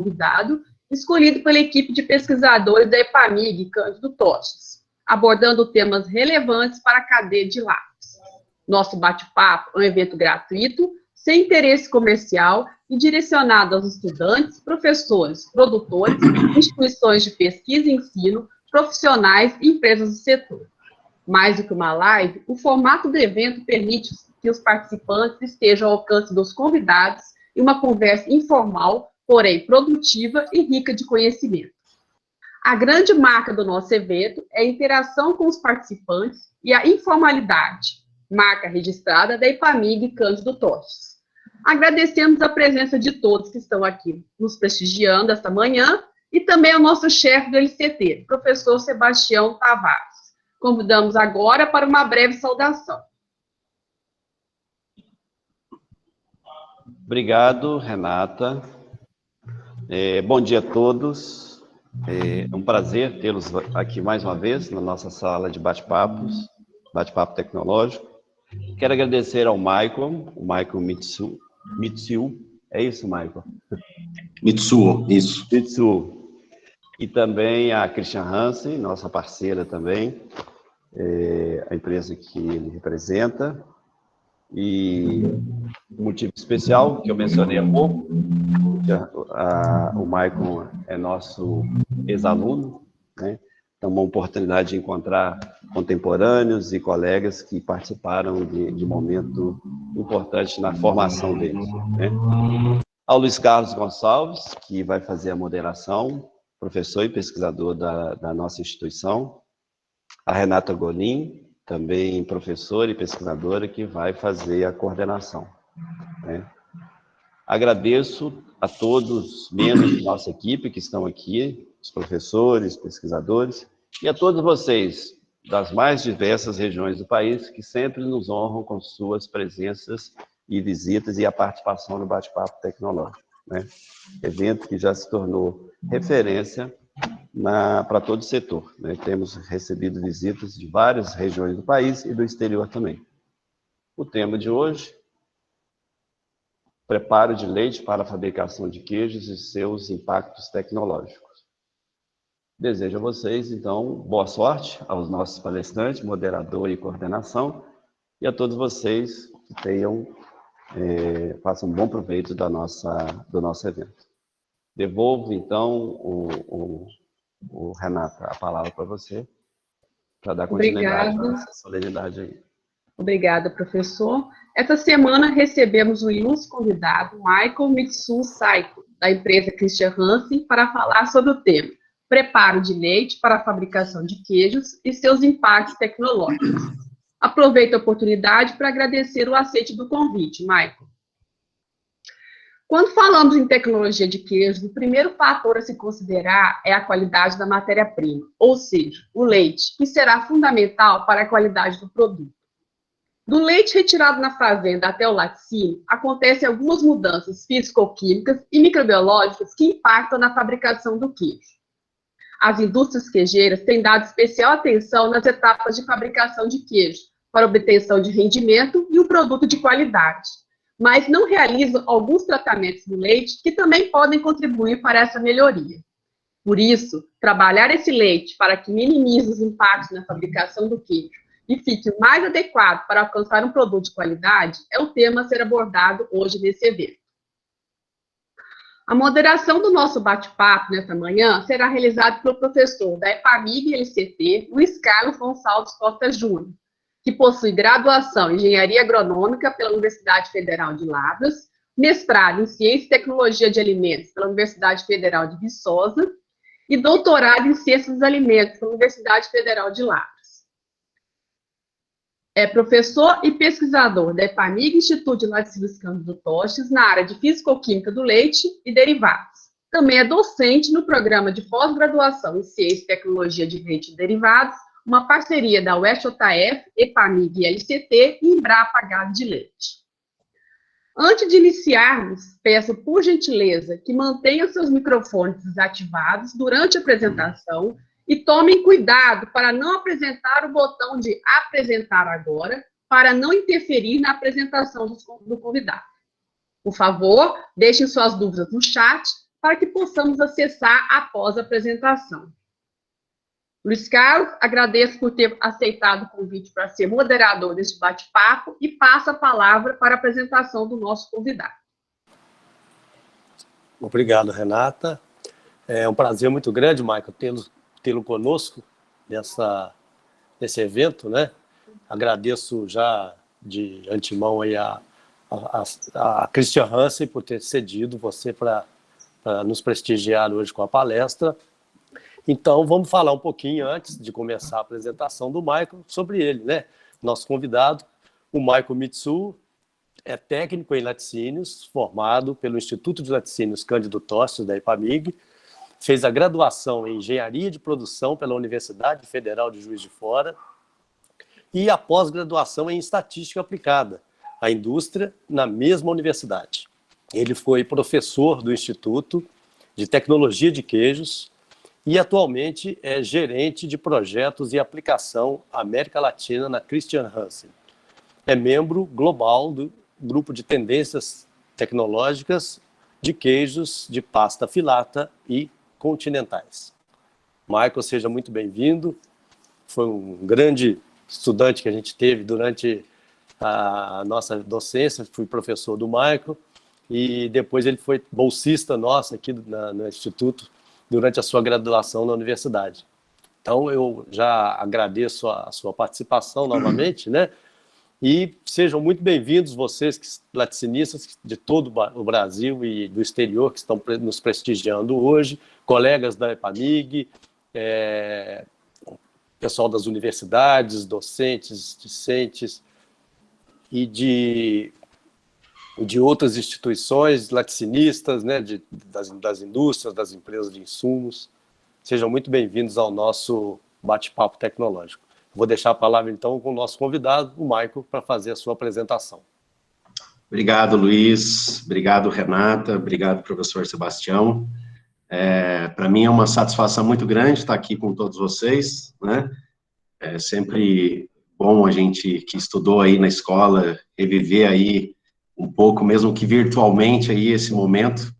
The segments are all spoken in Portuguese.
convidado, escolhido pela equipe de pesquisadores da EPAMIG Cândido Toches, abordando temas relevantes para a cadeia de lácteos. Nosso bate-papo é um evento gratuito, sem interesse comercial e direcionado aos estudantes, professores, produtores, instituições de pesquisa e ensino, profissionais e empresas do setor. Mais do que uma live, o formato do evento permite que os participantes estejam ao alcance dos convidados em uma conversa informal, porém produtiva e rica de conhecimento. A grande marca do nosso evento é a interação com os participantes e a informalidade, marca registrada da EPAMIG Cândido Toches. Agradecemos a presença de todos que estão aqui nos prestigiando esta manhã e também ao nosso chefe do LCT, professor Sebastião Tavares. Convidamos agora para uma breve saudação. Obrigado, Renata. Bom dia a todos. É um prazer tê-los aqui mais uma vez na nossa sala de bate-papos, bate-papo tecnológico. Quero agradecer ao Michael, o Michael Mitsuo, é isso, Michael? Mitsuo, isso. Mitsuo. E também a Christian Hansen, nossa parceira também, a empresa que ele representa. E um motivo especial, que eu mencionei há pouco, o Michael é nosso ex-aluno, né? Então, uma oportunidade de encontrar contemporâneos e colegas que participaram de momento importante na formação deles, né? Ao Luiz Carlos Gonçalves, que vai fazer a moderação, professor e pesquisador da nossa instituição. A Renata Golim, também professora e pesquisadora, que vai fazer a coordenação, né? Agradeço a todos os membros da nossa equipe que estão aqui, os professores, pesquisadores, e a todos vocês das mais diversas regiões do país que sempre nos honram com suas presenças e visitas e a participação no bate-papo tecnológico, né? Evento que já se tornou referência para todo o setor, né? Temos recebido visitas de várias regiões do país e do exterior também. O tema de hoje: preparo de leite para a fabricação de queijos e seus impactos tecnológicos. Desejo a vocês, então, boa sorte aos nossos palestrantes, moderador e coordenação, e a todos vocês que façam um bom proveito do nosso evento. Devolvo, então, Renata, a palavra para você, para dar continuidade a essa solenidade aí. Obrigada, professor. Essa semana recebemos o ilustre convidado Michael Mitsuo Saito, da empresa Christian Hansen, para falar sobre o tema preparo de leite para a fabricação de queijos e seus impactos tecnológicos. Aproveito a oportunidade para agradecer o aceite do convite, Michael. Quando falamos em tecnologia de queijo, o primeiro fator a se considerar é a qualidade da matéria-prima, ou seja, o leite, que será fundamental para a qualidade do produto. Do leite retirado na fazenda até o laticínio, acontecem algumas mudanças físico-químicas e microbiológicas que impactam na fabricação do queijo. As indústrias queijeiras têm dado especial atenção nas etapas de fabricação de queijo, para obtenção de rendimento e um produto de qualidade, mas não realizam alguns tratamentos do leite que também podem contribuir para essa melhoria. Por isso, trabalhar esse leite para que minimize os impactos na fabricação do queijo e fique mais adequado para alcançar um produto de qualidade é o tema a ser abordado hoje nesse evento. A moderação do nosso bate-papo nesta manhã será realizada pelo professor da EPAMIG LCT, Luiz Carlos Gonçalves Costa Júnior, que possui graduação em Engenharia Agronômica pela Universidade Federal de Lavras, mestrado em Ciência e Tecnologia de Alimentos pela Universidade Federal de Viçosa e doutorado em Ciências dos Alimentos pela Universidade Federal de Lavras. É professor e pesquisador da EPAMIG Instituto de Laticínios Cândido Toches na área de Físico-Química do Leite e Derivados. Também é docente no programa de pós-graduação em Ciência e Tecnologia de Leite e Derivados, uma parceria da UFJF, EPAMIG LCT e Embrapa Gado de Leite. Antes de iniciarmos, peço por gentileza que mantenham seus microfones desativados durante a apresentação e tomem cuidado para não apresentar o botão de apresentar agora, para não interferir na apresentação do convidado. Por favor, deixem suas dúvidas no chat para que possamos acessar após a apresentação. Luiz Carlos, agradeço por ter aceitado o convite para ser moderador deste bate-papo e passo a palavra para a apresentação do nosso convidado. Obrigado, Renata. É um prazer muito grande, Michael, tê-lo conosco nesse evento, né? Agradeço já de antemão aí a Christian Hansen por ter cedido você para nos prestigiar hoje com a palestra. Então, vamos falar um pouquinho, antes de começar a apresentação do Michael, sobre ele, né? Nosso convidado, o Michael Mitsuo, é técnico em laticínios, formado pelo Instituto de Laticínios Cândido Tostes, da IPAMIG, fez a graduação em Engenharia de Produção pela Universidade Federal de Juiz de Fora e a pós-graduação em Estatística Aplicada à Indústria na mesma universidade. Ele foi professor do Instituto de Tecnologia de Queijos e atualmente é gerente de projetos e aplicação América Latina na Christian Hansen. É membro global do grupo de tendências tecnológicas de queijos de pasta filata e continentais. Michael, seja muito bem-vindo. Foi um grande estudante que a gente teve durante a nossa docência, fui professor do Michael, e depois ele foi bolsista nosso aqui no Instituto durante a sua graduação na universidade. Então, eu já agradeço a sua participação novamente, né? E sejam muito bem-vindos vocês, laticinistas de todo o Brasil e do exterior, que estão nos prestigiando hoje, colegas da EPAMIG, pessoal das universidades, docentes, discentes e de outras instituições laticinistas, né, das indústrias, das empresas de insumos. Sejam muito bem-vindos ao nosso bate-papo tecnológico. Vou deixar a palavra, então, com o nosso convidado, o Michael, para fazer a sua apresentação. Obrigado, Luiz. Obrigado, Renata. Obrigado, professor Sebastião. Para mim é uma satisfação muito grande estar aqui com todos vocês, né? É sempre bom a gente que estudou aí na escola reviver aí um pouco, mesmo que virtualmente, aí esse momento,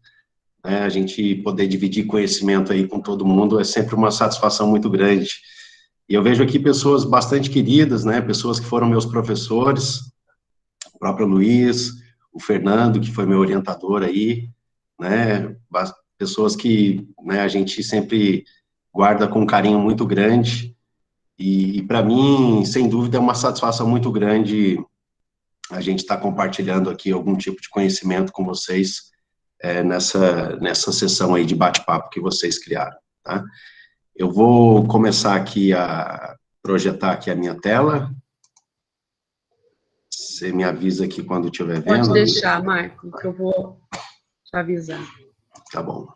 né? A gente poder dividir conhecimento aí com todo mundo é sempre uma satisfação muito grande. E eu vejo aqui pessoas bastante queridas, né? Pessoas que foram meus professores, o próprio Luiz, o Fernando, que foi meu orientador aí, né? Pessoas que, né, a gente sempre guarda com um carinho muito grande. E para mim, sem dúvida, é uma satisfação muito grande a gente estar compartilhando aqui algum tipo de conhecimento com vocês nessa sessão aí de bate-papo que vocês criaram, tá? Eu vou começar aqui a projetar aqui a minha tela. Você me avisa aqui quando estiver vendo. Pode deixar, Michael, que eu vou te avisar. Tá bom.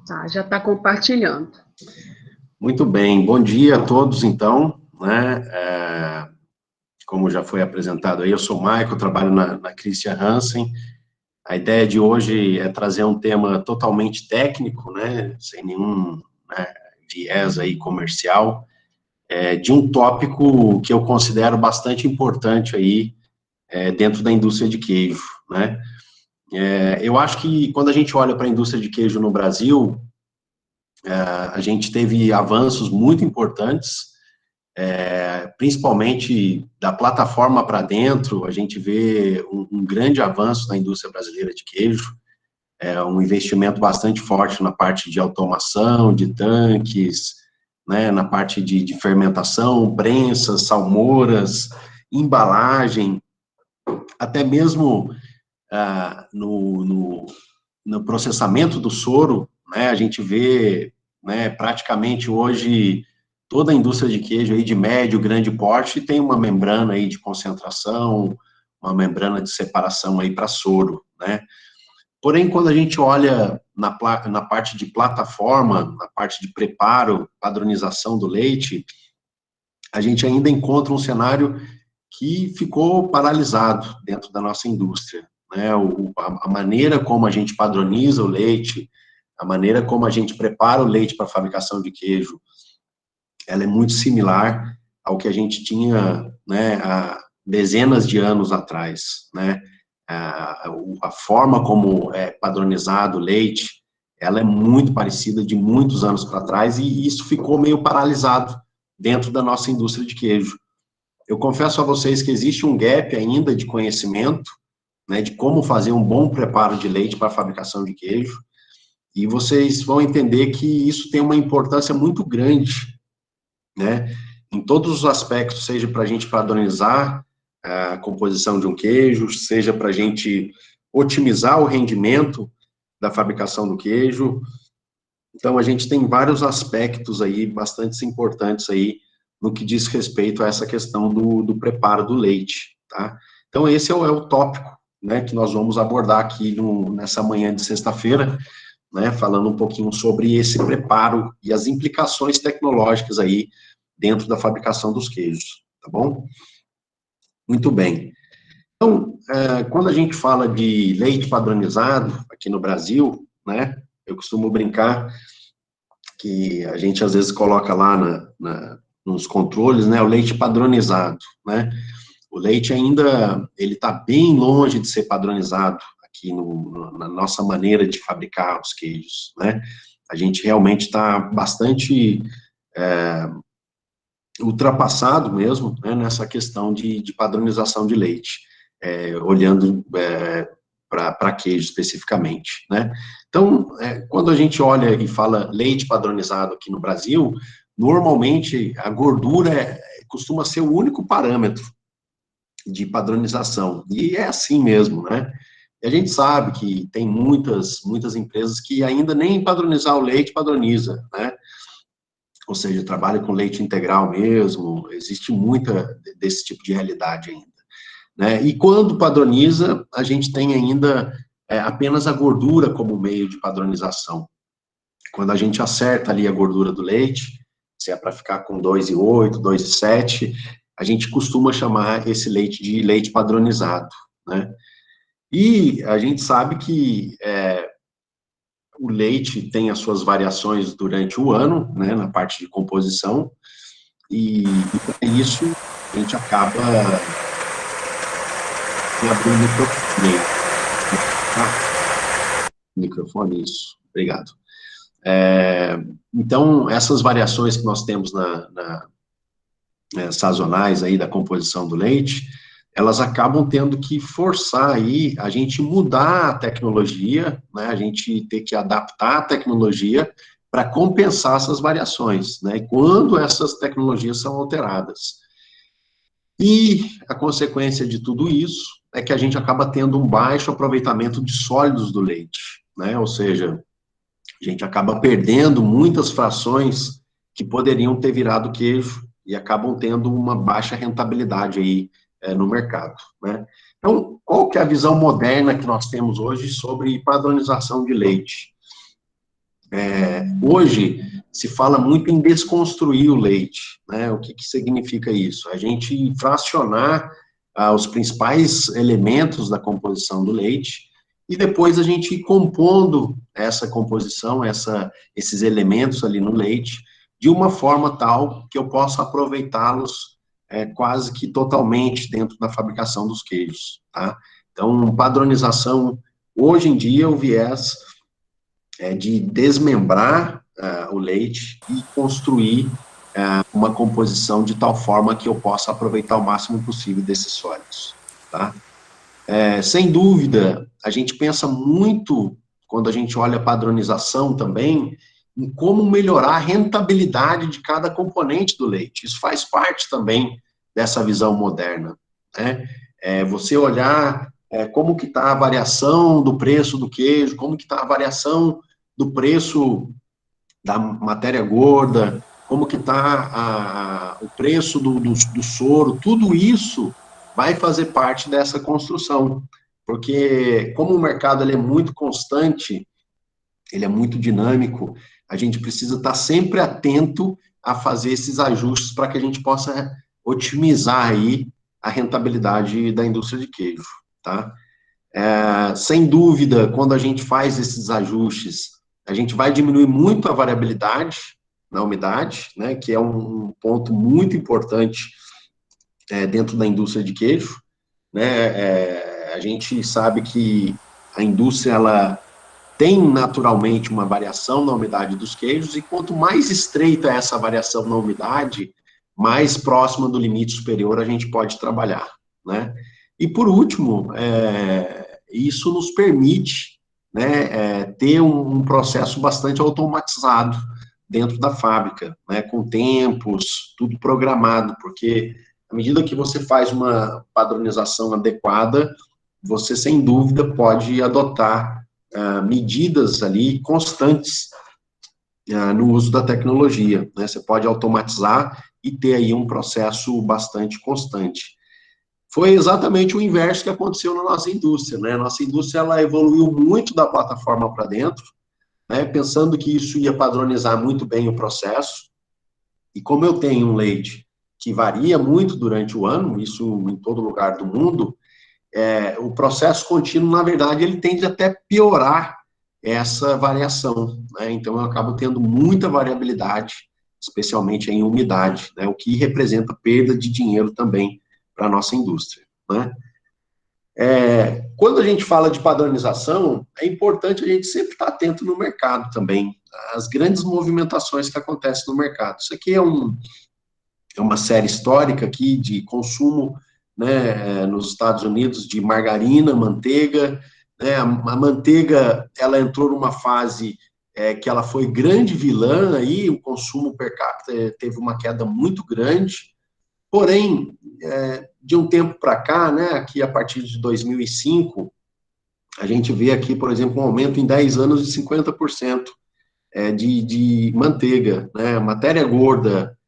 Tá, já está compartilhando. Muito bem, bom dia a todos, então, né? Como já foi apresentado aí, eu sou o Michael, trabalho na Christian Hansen. A ideia de hoje é trazer um tema totalmente técnico, né? Sem nenhum, né, viés aí comercial, de um tópico que eu considero bastante importante aí dentro da indústria de queijo, né? Eu acho que quando a gente olha para a indústria de queijo no Brasil, a gente teve avanços muito importantes, principalmente da plataforma para dentro. A gente vê um grande avanço na indústria brasileira de queijo, um investimento bastante forte na parte de automação, de tanques, né, na parte de fermentação, prensas, salmouras, embalagem, até mesmo no processamento do soro, né, a gente vê, né, praticamente hoje toda a indústria de queijo aí de médio, grande porte tem uma membrana aí de concentração, uma membrana de separação aí para soro, né. Porém, quando a gente olha na parte de plataforma, na parte de preparo, padronização do leite, a gente ainda encontra um cenário que ficou paralisado dentro da nossa indústria, né? A maneira como a gente padroniza o leite, a maneira como a gente prepara o leite para a fabricação de queijo, ela é muito similar ao que a gente tinha, né, há dezenas de anos atrás, né? a forma como é padronizado o leite, ela é muito parecida de muitos anos para trás, e isso ficou meio paralisado dentro da nossa indústria de queijo. Eu confesso a vocês que existe um gap ainda de conhecimento, né, de como fazer um bom preparo de leite para a fabricação de queijo, e vocês vão entender que isso tem uma importância muito grande, né, em todos os aspectos, seja para a gente padronizar a composição de um queijo, seja para a gente otimizar o rendimento da fabricação do queijo. Então, a gente tem vários aspectos aí, bastante importantes aí, no que diz respeito a essa questão do preparo do leite, tá? Então, esse é o tópico, né, que nós vamos abordar aqui nessa manhã de sexta-feira, né, falando um pouquinho sobre esse preparo e as implicações tecnológicas aí dentro da fabricação dos queijos, tá bom? Muito bem. Então, quando a gente fala de leite padronizado aqui no Brasil, né, eu costumo brincar que a gente às vezes coloca lá nos controles, né, o leite padronizado, né? O leite ainda, ele está bem longe de ser padronizado aqui na nossa maneira de fabricar os queijos, né? A gente realmente está bastante ultrapassado mesmo, né, nessa questão de padronização de leite, olhando para queijo especificamente, né? Então, quando a gente olha e fala leite padronizado aqui no Brasil, normalmente a gordura costuma ser o único parâmetro de padronização, e é assim mesmo, né? E a gente sabe que tem muitas empresas que ainda nem padronizar o leite padroniza, né? Ou seja, trabalha com leite integral mesmo, existe muita desse tipo de realidade ainda, né? E quando padroniza, a gente tem ainda apenas a gordura como meio de padronização. Quando a gente acerta ali a gordura do leite, se é para ficar com 2,8, 2,7, a gente costuma chamar esse leite de leite padronizado, né? E a gente sabe que o leite tem as suas variações durante o ano, né, na parte de composição, e para isso a gente acaba abrindo o microfone. Microfone, isso, obrigado. Então, essas variações que nós temos sazonais aí da composição do leite, elas acabam tendo que forçar aí a gente mudar a tecnologia, né, a gente ter que adaptar a tecnologia para compensar essas variações, né, quando essas tecnologias são alteradas. E a consequência de tudo isso é que a gente acaba tendo um baixo aproveitamento de sólidos do leite, né, ou seja, a gente acaba perdendo muitas frações que poderiam ter virado queijo e acabam tendo uma baixa rentabilidade aí no mercado, né? Então, qual que é a visão moderna que nós temos hoje sobre padronização de leite? Hoje, se fala muito em desconstruir o leite, né? O que significa isso? A gente fracionar os principais elementos da composição do leite e depois a gente ir compondo essa composição, esses elementos ali no leite, de uma forma tal que eu possa aproveitá-los quase que totalmente dentro da fabricação dos queijos, tá? Então, padronização, hoje em dia, o viés de desmembrar o leite e construir uma composição de tal forma que eu possa aproveitar o máximo possível desses sólidos, tá? Sem dúvida, a gente pensa muito, quando a gente olha a padronização também, em como melhorar a rentabilidade de cada componente do leite. Isso faz parte também dessa visão moderna, né? Você olhar como que está a variação do preço do queijo, como que está a variação do preço da matéria gorda, como que está o preço do soro, tudo isso vai fazer parte dessa construção, porque como o mercado ele é muito constante, ele é muito dinâmico, a gente precisa estar sempre atento a fazer esses ajustes para que a gente possa otimizar aí a rentabilidade da indústria de queijo, tá? Sem dúvida, quando a gente faz esses ajustes, a gente vai diminuir muito a variabilidade na umidade, né, que é um ponto muito importante dentro da indústria de queijo, né? A a gente sabe que a indústria, ela tem naturalmente uma variação na umidade dos queijos, e quanto mais estreita é essa variação na umidade, mais próxima do limite superior a gente pode trabalhar, né? E por último, isso nos permite, né, ter um processo bastante automatizado dentro da fábrica, né, com tempos, tudo programado, porque à medida que você faz uma padronização adequada, você, sem dúvida, pode adotar medidas ali constantes no uso da tecnologia, né? Você pode automatizar e ter aí um processo bastante constante. Foi exatamente o inverso que aconteceu na nossa indústria, né? Nossa indústria, ela evoluiu muito da plataforma para dentro, né? Pensando que isso ia padronizar muito bem o processo, e como eu tenho um leite que varia muito durante o ano, isso em todo lugar do mundo, o processo contínuo, na verdade, ele tende até piorar essa variação, né? Então, eu acabo tendo muita variabilidade, especialmente em umidade, né? O que representa perda de dinheiro também para a nossa indústria, né? Quando a gente fala de padronização, é importante a gente sempre estar atento no mercado também, às grandes movimentações que acontecem no mercado. Isso aqui é uma série histórica aqui de consumo, né, nos Estados Unidos, de margarina, manteiga, né? A manteiga, ela entrou numa fase que ela foi grande vilã, aí o consumo per capita teve uma queda muito grande, porém, de um tempo para cá, né, aqui a partir de 2005, a gente vê aqui, por exemplo, um aumento em 10 anos de 50% de manteiga, né? Matéria gorda,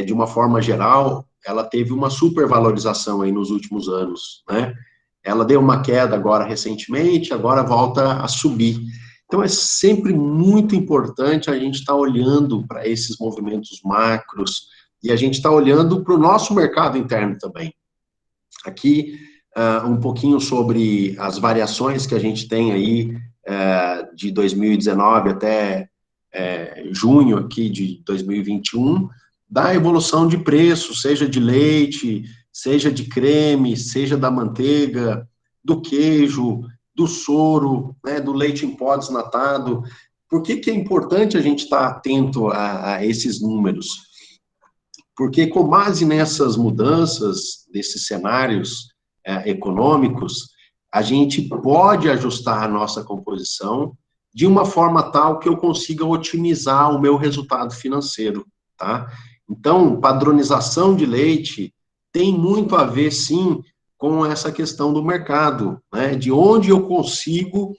de uma forma geral, ela teve uma supervalorização aí nos últimos anos, né? Ela deu uma queda agora recentemente, agora volta a subir. Então, é sempre muito importante a gente estar olhando para esses movimentos macros, e a gente está olhando para o nosso mercado interno também. Aqui, um pouquinho sobre as variações que a gente tem aí de 2019 até junho aqui de 2021, da evolução de preço, seja de leite, seja de creme, seja da manteiga, do queijo, do soro, né, do leite em pó desnatado. Por que é importante a gente estar atento a esses números? Porque com base nessas mudanças, desses cenários econômicos, a gente pode ajustar a nossa composição de uma forma tal que eu consiga otimizar o meu resultado financeiro, tá? Então, padronização de leite tem muito a ver, sim, com essa questão do mercado, né? De onde eu consigo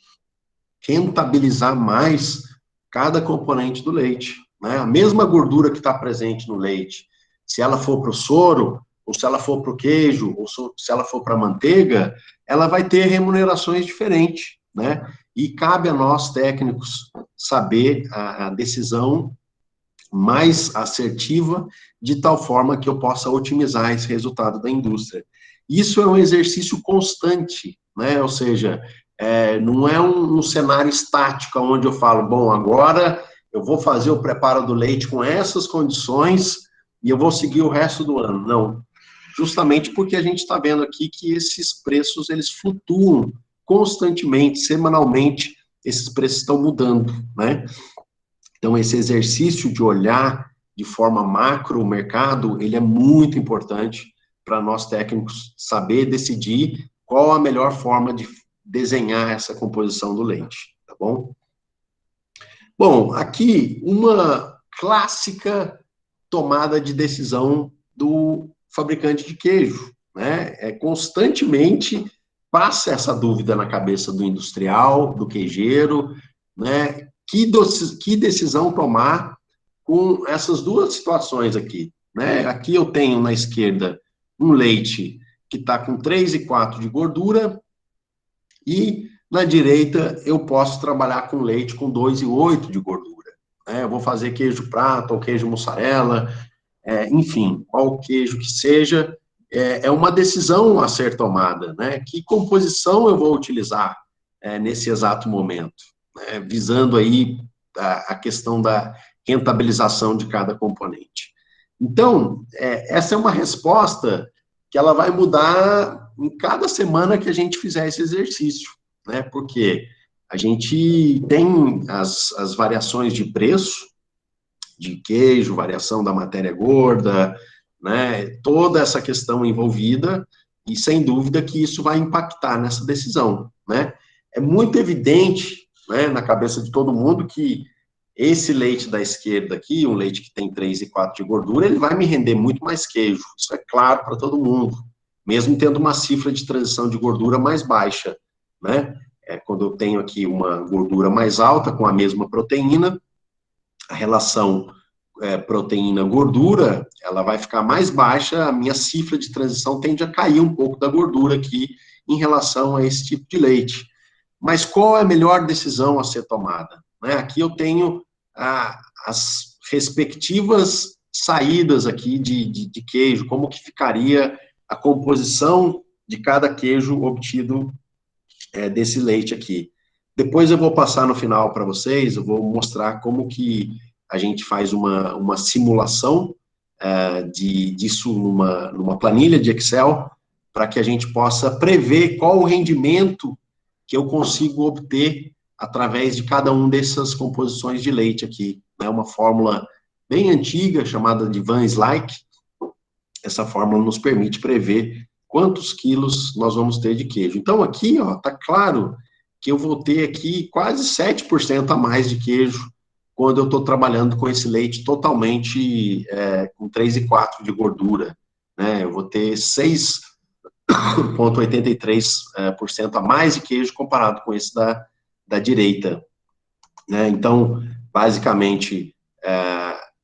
rentabilizar mais cada componente do leite, né? A mesma gordura que está presente no leite, se ela for para o soro, ou se ela for para o queijo, ou se ela for para a manteiga, ela vai ter remunerações diferentes, né? E cabe a nós, técnicos, saber a decisão mais assertiva, de tal forma que eu possa otimizar esse resultado da indústria. Isso é um exercício constante, né? Ou seja, não é um cenário estático, onde eu falo, bom, agora eu vou fazer o preparo do leite com essas condições e eu vou seguir o resto do ano. Não, justamente porque a gente está vendo aqui que esses preços, eles flutuam constantemente, semanalmente, esses preços estão mudando, né? Então, esse exercício de olhar de forma macro o mercado, ele é muito importante para nós técnicos saber decidir qual a melhor forma de desenhar essa composição do leite, tá bom? Bom, aqui uma clássica tomada de decisão do fabricante de queijo, né? Constantemente passa essa dúvida na cabeça do industrial, do queijeiro, né? Que decisão tomar com essas duas situações aqui, né? Aqui eu tenho na esquerda um leite que está com 3,4 de gordura, e na direita eu posso trabalhar com leite com 2,8 de gordura, né? Eu vou fazer queijo prata ou queijo mussarela, enfim, qual queijo que seja, é uma decisão a ser tomada, né? Que composição eu vou utilizar nesse exato momento, né? Visando aí a questão da rentabilização de cada componente. Então, essa é uma resposta que ela vai mudar em cada semana que a gente fizer esse exercício, né? Porque a gente tem as variações de preço, de queijo, variação da matéria gorda, né? Toda essa questão envolvida, e sem dúvida que isso vai impactar nessa decisão, né? É muito evidente, né, na cabeça de todo mundo que esse leite da esquerda aqui, um leite que tem 3 e 4 de gordura, ele vai me render muito mais queijo. Isso é claro para todo mundo, mesmo tendo uma cifra de transição de gordura mais baixa, né? Quando eu tenho aqui uma gordura mais alta com a mesma proteína, a relação proteína-gordura, ela vai ficar mais baixa, a minha cifra de transição tende a cair um pouco da gordura aqui em relação a esse tipo de leite. Mas qual é a melhor decisão a ser tomada? Né? Aqui eu tenho as respectivas saídas aqui de queijo, como que ficaria a composição de cada queijo obtido desse leite aqui. Depois eu vou passar no final para vocês, eu vou mostrar como que a gente faz uma simulação disso numa planilha de Excel, para que a gente possa prever qual o rendimento que eu consigo obter através de cada uma dessas composições de leite aqui. É uma fórmula bem antiga, chamada de Van Slyke. Essa fórmula nos permite prever quantos quilos nós vamos ter de queijo. Então, aqui, ó, tá claro que eu vou ter aqui quase 7% a mais de queijo quando eu estou trabalhando com esse leite totalmente com 3 e 4 de gordura, né? Eu vou ter 6,83% a mais de queijo comparado com esse da direita, né? Então, basicamente,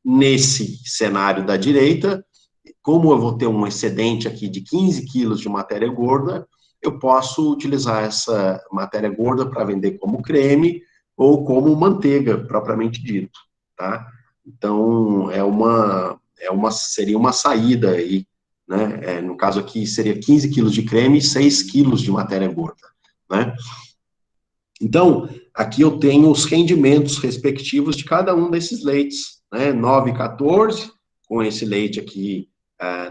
nesse cenário da direita, como eu vou ter um excedente aqui de 15 quilos de matéria gorda, eu posso utilizar essa matéria gorda para vender como creme ou como manteiga, propriamente dito, tá? Então, seria uma saída aí, né? No caso aqui, seria 15 quilos de creme e 6 quilos de matéria gorda, né? Então, aqui eu tenho os rendimentos respectivos de cada um desses leites, né? 9,14, com esse leite aqui,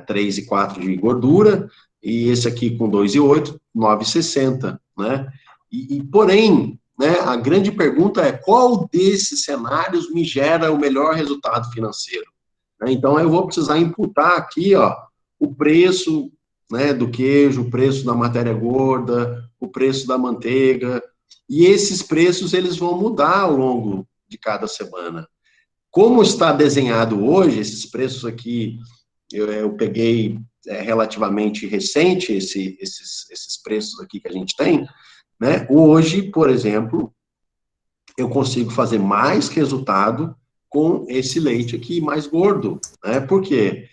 3 e 4 de gordura, e esse aqui com 2,8, 9,60, né? Porém, né, a grande pergunta é qual desses cenários me gera o melhor resultado financeiro? Então, eu vou precisar imputar aqui, ó, o preço, né, do queijo, o preço da matéria gorda, o preço da manteiga, e esses preços, eles vão mudar ao longo de cada semana. Como está desenhado hoje, esses preços aqui, eu peguei relativamente recente, esses preços aqui que a gente tem, né? Hoje, por exemplo, eu consigo fazer mais resultado com esse leite aqui mais gordo, né? Por quê?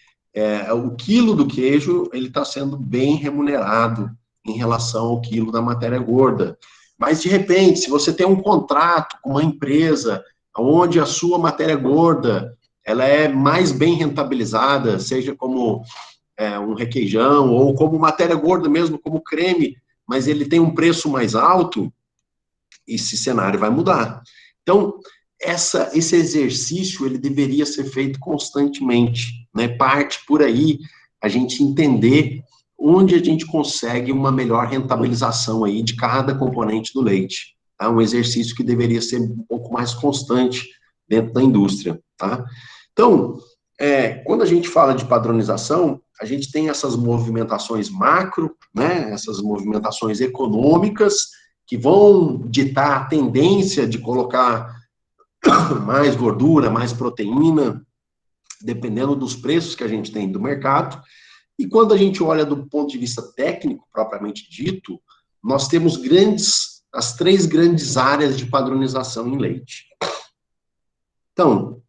O quilo do queijo, ele está sendo bem remunerado em relação ao quilo da matéria gorda. Mas, de repente, se você tem um contrato com uma empresa onde a sua matéria gorda ela é mais bem rentabilizada, seja como um requeijão ou como matéria gorda mesmo, como creme, mas ele tem um preço mais alto, esse cenário vai mudar. Então, esse exercício, ele deveria ser feito constantemente, né? Parte por aí a gente entender onde a gente consegue uma melhor rentabilização aí de cada componente do leite. Tá? Um exercício que deveria ser um pouco mais constante dentro da indústria, tá? Então, quando a gente fala de padronização, a gente tem essas movimentações macro, né, essas movimentações econômicas, que vão ditar a tendência de colocar mais gordura, mais proteína, dependendo dos preços que a gente tem do mercado. E quando a gente olha do ponto de vista técnico, propriamente dito, nós temos as 3 grandes áreas de padronização em leite. Então,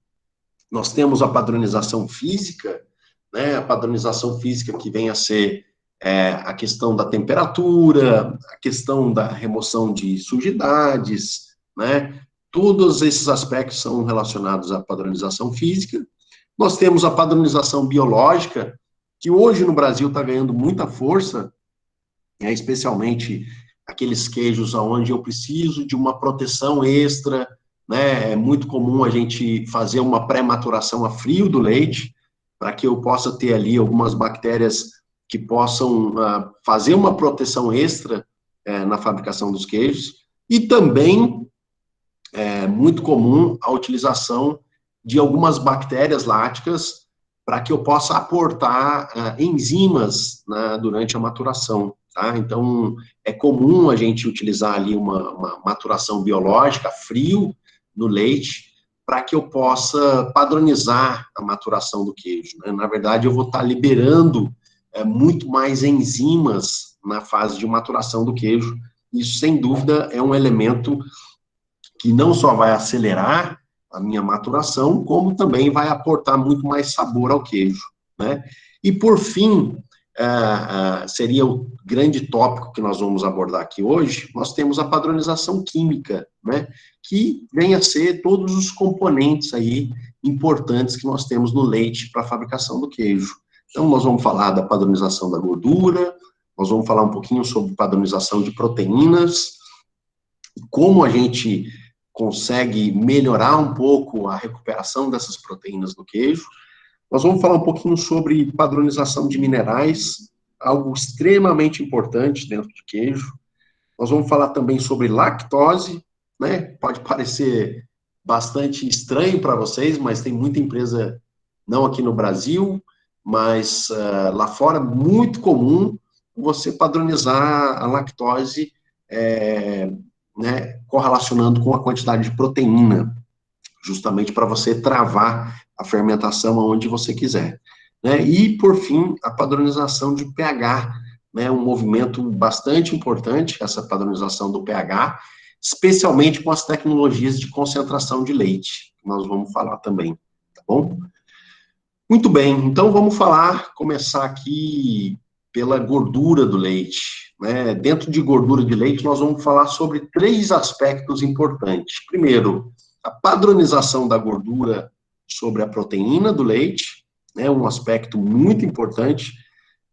nós temos a padronização física, né, a padronização física que vem a ser a questão da temperatura, a questão da remoção de sujidades, né, todos esses aspectos são relacionados à padronização física. Nós temos a padronização biológica, que hoje no Brasil está ganhando muita força, especialmente aqueles queijos onde eu preciso de uma proteção extra, né? É muito comum a gente fazer uma pré-maturação a frio do leite, para que eu possa ter ali algumas bactérias que possam fazer uma proteção extra na fabricação dos queijos, e também é muito comum a utilização de algumas bactérias láticas para que eu possa aportar enzimas, né, durante a maturação, tá? Então, é comum a gente utilizar ali uma maturação biológica, frio, no leite, para que eu possa padronizar a maturação do queijo, né? Na verdade, eu vou estar liberando muito mais enzimas na fase de maturação do queijo. Isso, sem dúvida, é um elemento que não só vai acelerar a minha maturação, como também vai aportar muito mais sabor ao queijo, né? E, por fim, seria o grande tópico que nós vamos abordar aqui hoje, nós temos a padronização química, né? Que vem a ser todos os componentes aí importantes que nós temos no leite para a fabricação do queijo. Então, nós vamos falar da padronização da gordura, nós vamos falar um pouquinho sobre padronização de proteínas, como a gente consegue melhorar um pouco a recuperação dessas proteínas do queijo. Nós vamos falar um pouquinho sobre padronização de minerais, algo extremamente importante dentro do queijo. Nós vamos falar também sobre lactose, né? Pode parecer bastante estranho para vocês, mas tem muita empresa, não aqui no Brasil, mas lá fora, muito comum você padronizar a lactose, né, correlacionando com a quantidade de proteína, justamente para você travar a fermentação aonde você quiser, né? E, por fim, a padronização de pH, né, um movimento bastante importante, essa padronização do pH, especialmente com as tecnologias de concentração de leite, que nós vamos falar também, tá bom? Muito bem, então vamos começar aqui pela gordura do leite, né? Dentro de gordura de leite, nós vamos falar sobre 3 aspectos importantes. Primeiro, a padronização da gordura sobre a proteína do leite, né? Um aspecto muito importante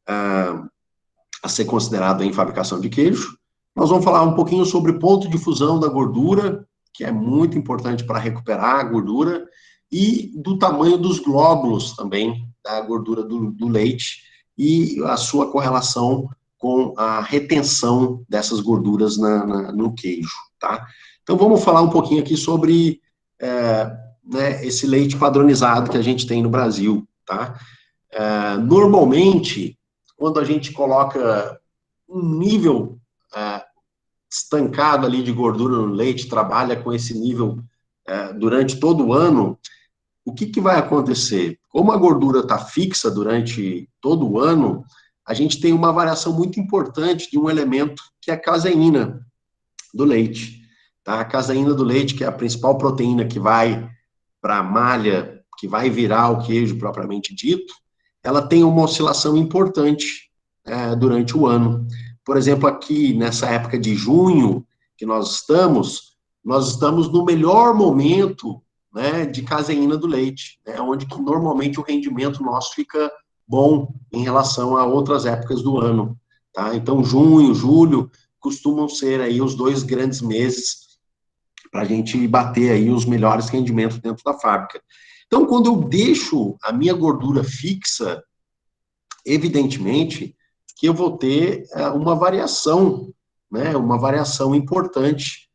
a ser considerado em fabricação de queijo. Nós vamos falar um pouquinho sobre ponto de fusão da gordura, que é muito importante para recuperar a gordura, e do tamanho dos glóbulos também, da gordura do leite, e a sua correlação com a retenção dessas gorduras no queijo, tá? Então, vamos falar um pouquinho aqui sobre né, esse leite padronizado que a gente tem no Brasil, tá? Normalmente, quando a gente coloca um nível estancado ali de gordura no leite, trabalha com esse nível durante todo o ano, o que vai acontecer? Como a gordura está fixa durante todo o ano, a gente tem uma variação muito importante de um elemento que é a caseína do leite. Tá? A caseína do leite, que é a principal proteína que vai para a malha, que vai virar o queijo propriamente dito, ela tem uma oscilação importante durante o ano. Por exemplo, aqui nessa época de junho que nós estamos no melhor momento, né, de caseína do leite, né, onde que normalmente o rendimento nosso fica bom em relação a outras épocas do ano, tá? Então, junho, julho, costumam ser aí os 2 grandes meses para a gente bater aí os melhores rendimentos dentro da fábrica. Então, quando eu deixo a minha gordura fixa, evidentemente que eu vou ter uma variação, né, uma variação importante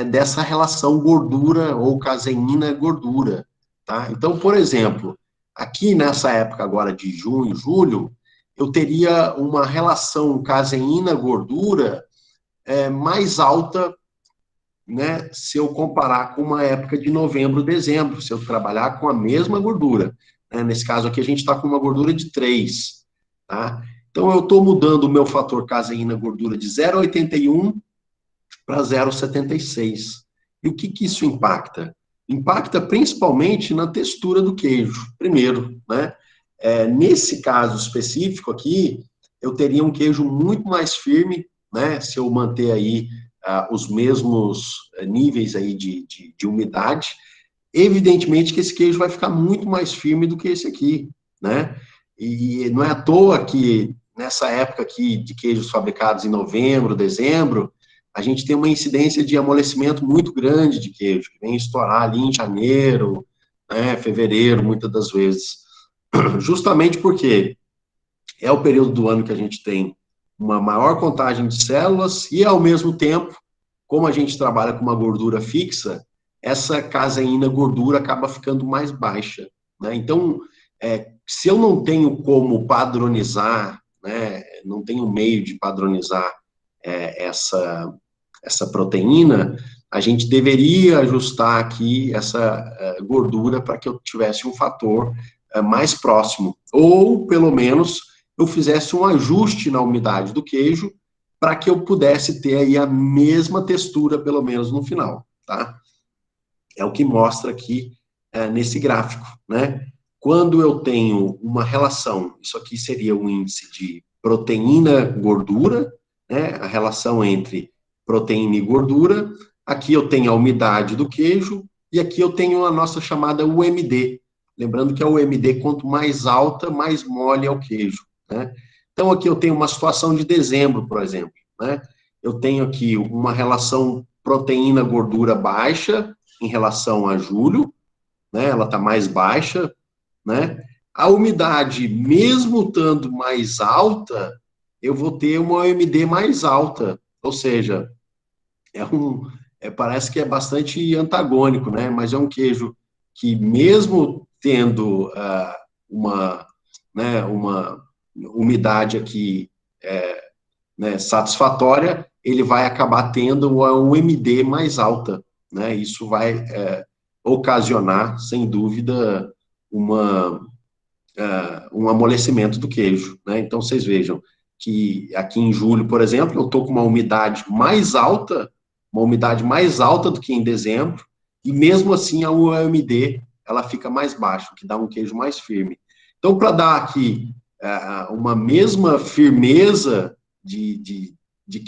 dessa relação gordura ou caseína-gordura, tá? Então, por exemplo, aqui nessa época agora de junho, julho, eu teria uma relação caseína-gordura mais alta, né, se eu comparar com uma época de novembro, dezembro, se eu trabalhar com a mesma gordura, né? Nesse caso aqui, a gente está com uma gordura de 3, tá? Então, eu estou mudando o meu fator caseína-gordura de 0,81 para 0,76. E o que isso impacta? Impacta principalmente na textura do queijo, primeiro, né? Nesse caso específico aqui, eu teria um queijo muito mais firme, né? Se eu manter aí os mesmos níveis aí de umidade, evidentemente que esse queijo vai ficar muito mais firme do que esse aqui, né? E não é à toa que nessa época aqui de queijos fabricados em novembro, dezembro, a gente tem uma incidência de amolecimento muito grande de queijo, que vem estourar ali em janeiro, né, fevereiro, muitas das vezes. Justamente porque é o período do ano que a gente tem uma maior contagem de células e, ao mesmo tempo, como a gente trabalha com uma gordura fixa, essa caseína gordura acaba ficando mais baixa, né? Então, se eu não tenho como padronizar, né, não tenho meio de padronizar essa proteína, a gente deveria ajustar aqui essa gordura para que eu tivesse um fator mais próximo, ou, pelo menos, eu fizesse um ajuste na umidade do queijo para que eu pudesse ter aí a mesma textura, pelo menos no final, tá? É o que mostra aqui nesse gráfico, né? Quando eu tenho uma relação, isso aqui seria um índice de proteína-gordura, né? A relação entre proteína e gordura. Aqui eu tenho a umidade do queijo e aqui eu tenho a nossa chamada UMD. Lembrando que a UMD, quanto mais alta, mais mole é o queijo, né? Então, aqui eu tenho uma situação de dezembro, por exemplo, né? Eu tenho aqui uma relação proteína-gordura baixa em relação a julho, né? Ela está mais baixa, né? A umidade, mesmo estando mais alta, eu vou ter uma UMD mais alta, ou seja, parece que é bastante antagônico, né? Mas é um queijo que, mesmo tendo uma umidade aqui né, satisfatória, ele vai acabar tendo uma UMD mais alta, né? Isso vai ocasionar, sem dúvida, um amolecimento do queijo, né? Então, vocês vejam que aqui em julho, por exemplo, eu estou com uma umidade mais alta do que em dezembro, e mesmo assim a UMD, ela fica mais baixa, o que dá um queijo mais firme. Então, para dar aqui uma mesma firmeza de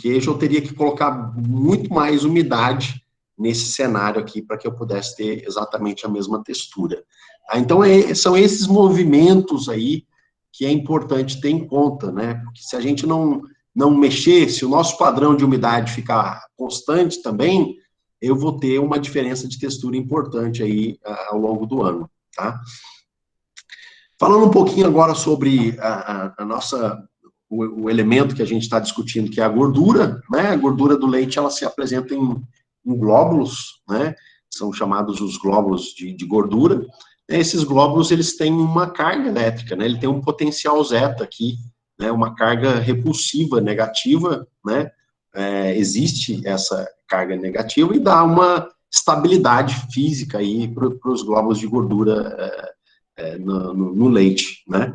queijo, eu teria que colocar muito mais umidade nesse cenário aqui, para que eu pudesse ter exatamente a mesma textura. Então, são esses movimentos aí que é importante ter em conta, né? Porque se a gente não mexer, se o nosso padrão de umidade ficar constante também, eu vou ter uma diferença de textura importante aí ao longo do ano, tá? Falando um pouquinho agora sobre o elemento que a gente está discutindo, que é a gordura, né? A gordura do leite, ela se apresenta em glóbulos, né? São chamados os glóbulos de gordura. Esses glóbulos, eles têm uma carga elétrica, né? Ele tem um potencial zeta aqui, né? Uma carga repulsiva negativa, né? Existe essa carga negativa e dá uma estabilidade física aí para os glóbulos de gordura no leite, né?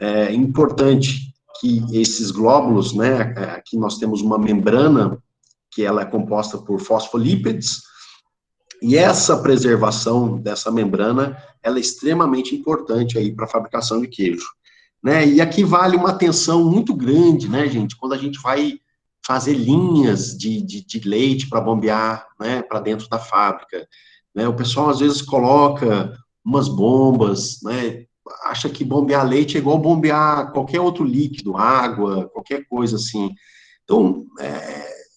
É importante que esses glóbulos, né? Aqui nós temos uma membrana que ela é composta por fosfolípides, e essa preservação dessa membrana, ela é extremamente importante aí para a fabricação de queijo, né? E aqui vale uma atenção muito grande, né, gente, quando a gente vai fazer linhas de leite para bombear, né, para dentro da fábrica, né? O pessoal às vezes coloca umas bombas, né? Acha que bombear leite é igual bombear qualquer outro líquido, água, qualquer coisa assim. Então,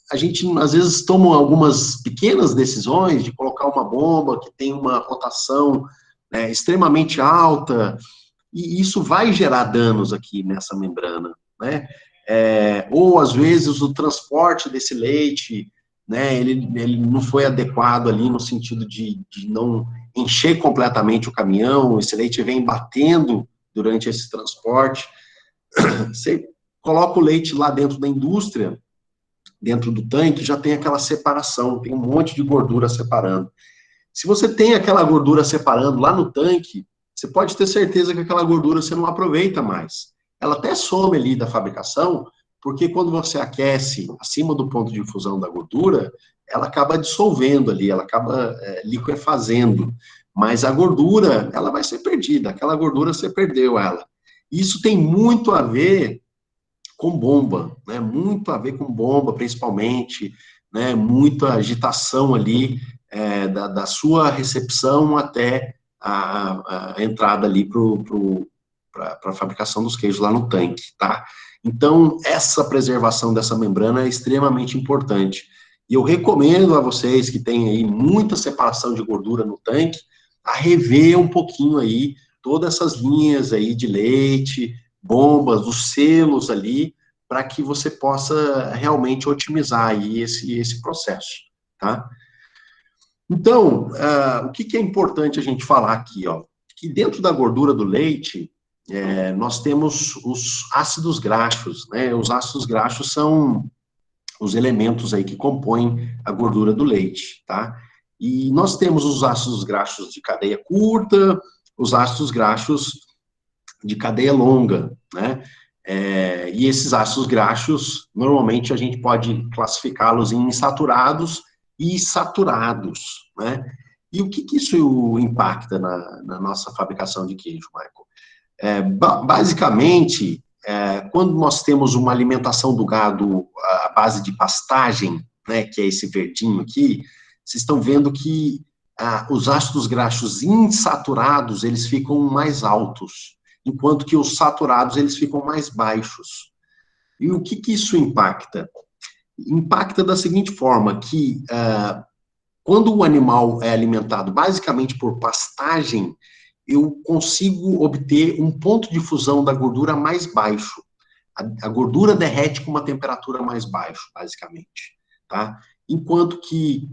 a gente, às vezes, toma algumas pequenas decisões de colocar uma bomba que tem uma rotação extremamente alta, e isso vai gerar danos aqui nessa membrana, né? Ou, às vezes, o transporte desse leite, né, ele não foi adequado ali no sentido de não encher completamente o caminhão, esse leite vem batendo durante esse transporte. Você coloca o leite lá dentro da indústria, dentro do tanque, já tem aquela separação, tem um monte de gordura separando. Se você tem aquela gordura separando lá no tanque, você pode ter certeza que aquela gordura você não aproveita mais. Ela até some ali da fabricação, porque quando você aquece acima do ponto de infusão da gordura, ela acaba dissolvendo ali, ela acaba liquefazendo. Mas a gordura, ela vai ser perdida, aquela gordura você perdeu ela. Isso tem muito a ver com bomba, né? Muito a ver com bomba, principalmente, né? Muita agitação ali da sua recepção até a entrada ali para a fabricação dos queijos lá no tanque, tá? Então, essa preservação dessa membrana é extremamente importante. E eu recomendo a vocês que têm aí muita separação de gordura no tanque, a rever um pouquinho aí todas essas linhas aí de leite, bombas, os selos ali, para que você possa realmente otimizar aí esse processo, tá? Então, o que é importante a gente falar aqui, ó? Que dentro da gordura do leite, nós temos os ácidos graxos, né? Os ácidos graxos são os elementos aí que compõem a gordura do leite, tá? E nós temos os ácidos graxos de cadeia curta, os ácidos graxos de cadeia longa, né? E esses ácidos graxos, normalmente a gente pode classificá-los em insaturados e saturados, né? E o que isso impacta na nossa fabricação de queijo, Michael? Basicamente, quando nós temos uma alimentação do gado à base de pastagem, né, que é esse verdinho aqui, vocês estão vendo que os ácidos graxos insaturados, eles ficam mais altos, enquanto que os saturados, eles ficam mais baixos. E o que isso impacta? Impacta da seguinte forma, que quando o animal é alimentado basicamente por pastagem, eu consigo obter um ponto de fusão da gordura mais baixo. A gordura derrete com uma temperatura mais baixa, basicamente, tá? Enquanto que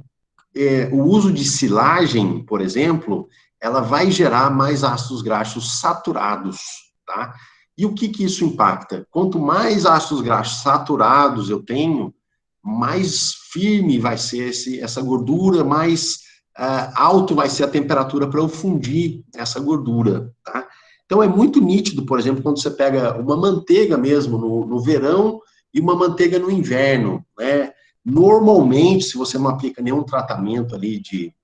o uso de silagem, por exemplo, ela vai gerar mais ácidos graxos saturados, tá? E o que isso impacta? Quanto mais ácidos graxos saturados eu tenho, mais firme vai ser essa gordura, mais alto vai ser a temperatura para eu fundir essa gordura, tá? Então, é muito nítido, por exemplo, quando você pega uma manteiga mesmo no verão e uma manteiga no inverno, né? Normalmente, se você não aplica nenhum tratamento ali de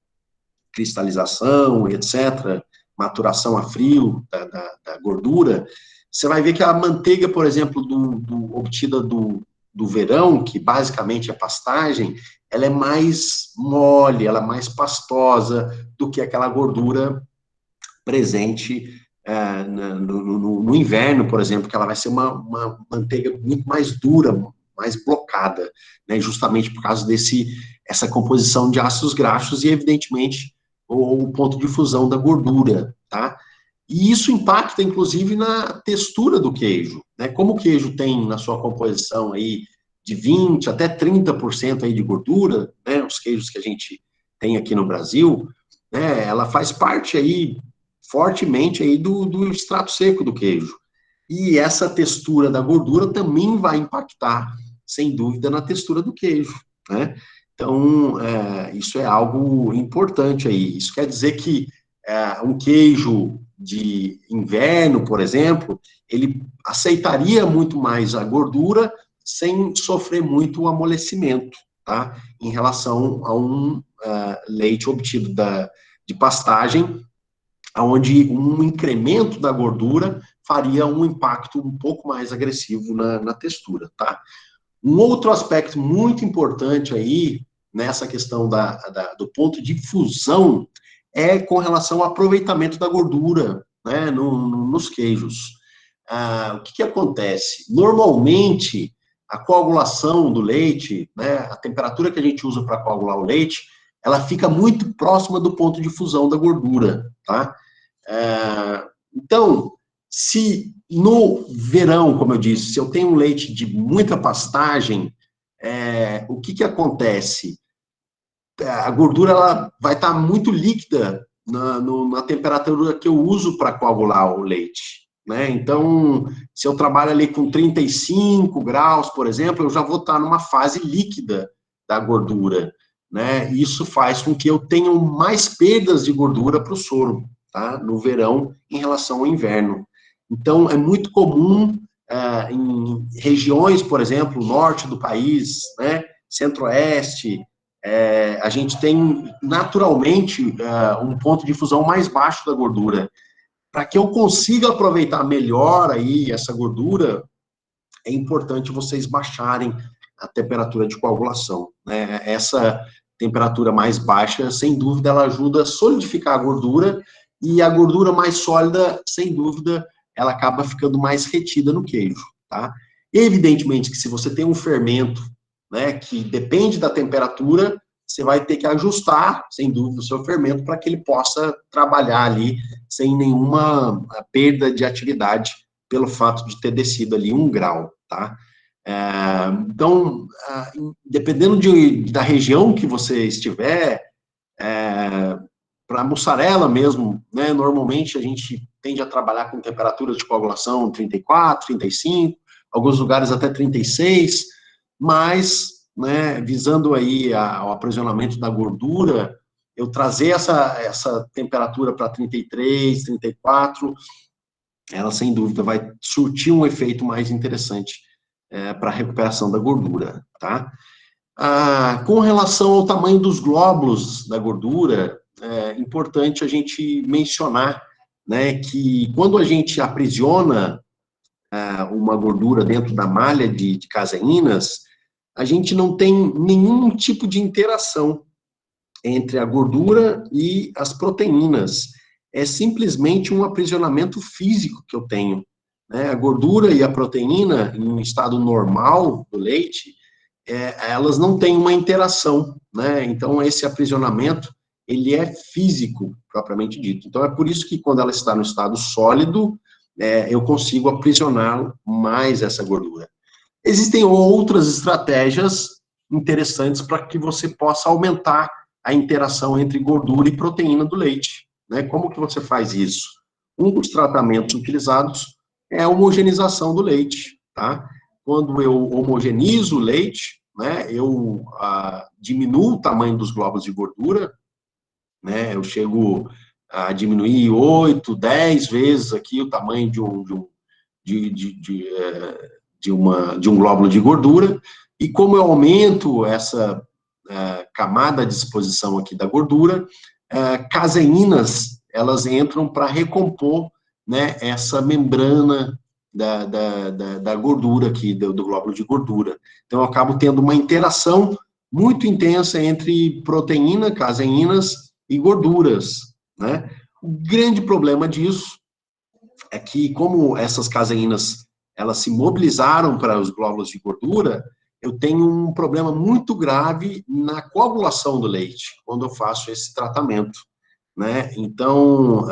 cristalização, etc., maturação a frio da gordura, você vai ver que a manteiga, por exemplo, obtida do verão, que basicamente é pastagem, ela é mais mole, ela é mais pastosa do que aquela gordura presente no inverno, por exemplo, que ela vai ser uma manteiga muito mais dura, mais blocada, né, justamente por causa essa composição de ácidos graxos e, evidentemente, o ponto de fusão da gordura, tá? E isso impacta, inclusive, na textura do queijo, né? Como o queijo tem na sua composição aí de 20% até 30% aí de gordura, né? Os queijos que a gente tem aqui no Brasil, né? Ela faz parte aí, fortemente aí do extrato seco do queijo. E essa textura da gordura também vai impactar, sem dúvida, na textura do queijo, né? Então, isso é algo importante aí. Isso quer dizer que um queijo de inverno, por exemplo, ele aceitaria muito mais a gordura sem sofrer muito o amolecimento, tá? Em relação a um leite obtido de pastagem, onde um incremento da gordura faria um impacto um pouco mais agressivo na textura, tá? Um outro aspecto muito importante aí, nessa questão do ponto de fusão, é com relação ao aproveitamento da gordura, né, nos queijos. O que acontece? Normalmente, a coagulação do leite, né, a temperatura que a gente usa para coagular o leite, ela fica muito próxima do ponto de fusão da gordura, tá? Então, se no verão, como eu disse, se eu tenho um leite de muita pastagem, o que acontece? A gordura ela vai estar muito líquida na temperatura que eu uso para coagular o leite, né? Então, se eu trabalho ali com 35 graus, por exemplo, eu já vou estar numa fase líquida da gordura, né? Isso faz com que eu tenha mais perdas de gordura para o soro, tá? No verão, em relação ao inverno. Então, é muito comum em regiões, por exemplo, norte do país, né? Centro-oeste, a gente tem naturalmente um ponto de fusão mais baixo da gordura. Para que eu consiga aproveitar melhor aí essa gordura, é importante vocês baixarem a temperatura de coagulação, né? Essa temperatura mais baixa, sem dúvida, ela ajuda a solidificar a gordura, e a gordura mais sólida, sem dúvida, ela acaba ficando mais retida no queijo, tá? Evidentemente que se você tem um fermento, né, que depende da temperatura, você vai ter que ajustar, sem dúvida, o seu fermento para que ele possa trabalhar ali sem nenhuma perda de atividade pelo fato de ter descido ali 1 grau, tá? Então, dependendo da região que você estiver, para mussarela mesmo, né, normalmente a gente tende a trabalhar com temperaturas de coagulação 34, 35, alguns lugares até 36, mas, né, visando aí o aprisionamento da gordura, eu trazer essa temperatura para 33, 34, ela sem dúvida vai surtir um efeito mais interessante para a recuperação da gordura, tá? Com relação ao tamanho dos glóbulos da gordura, é importante a gente mencionar, né, que quando a gente aprisiona uma gordura dentro da malha de caseínas, a gente não tem nenhum tipo de interação entre a gordura e as proteínas. É simplesmente um aprisionamento físico que eu tenho, né? A gordura e a proteína, em um estado normal do leite, elas não têm uma interação, né? Então, esse aprisionamento, ele é físico, propriamente dito. Então, é por isso que quando ela está no estado sólido, eu consigo aprisionar mais essa gordura. Existem outras estratégias interessantes para que você possa aumentar a interação entre gordura e proteína do leite, né? Como que você faz isso? Um dos tratamentos utilizados é a homogeneização do leite, tá? Quando eu homogenizo o leite, né, eu diminuo o tamanho dos glóbulos de gordura, né, eu chego a diminuir 8, 10 vezes aqui o tamanho de um glóbulo de gordura, e como eu aumento essa camada de exposição aqui da gordura, caseínas, elas entram para recompor, né, essa membrana da gordura aqui, do glóbulo de gordura. Então, eu acabo tendo uma interação muito intensa entre proteína, caseínas e gorduras, né? O grande problema disso é que, como essas caseínas, elas se mobilizaram para os glóbulos de gordura, eu tenho um problema muito grave na coagulação do leite, quando eu faço esse tratamento, né? Então,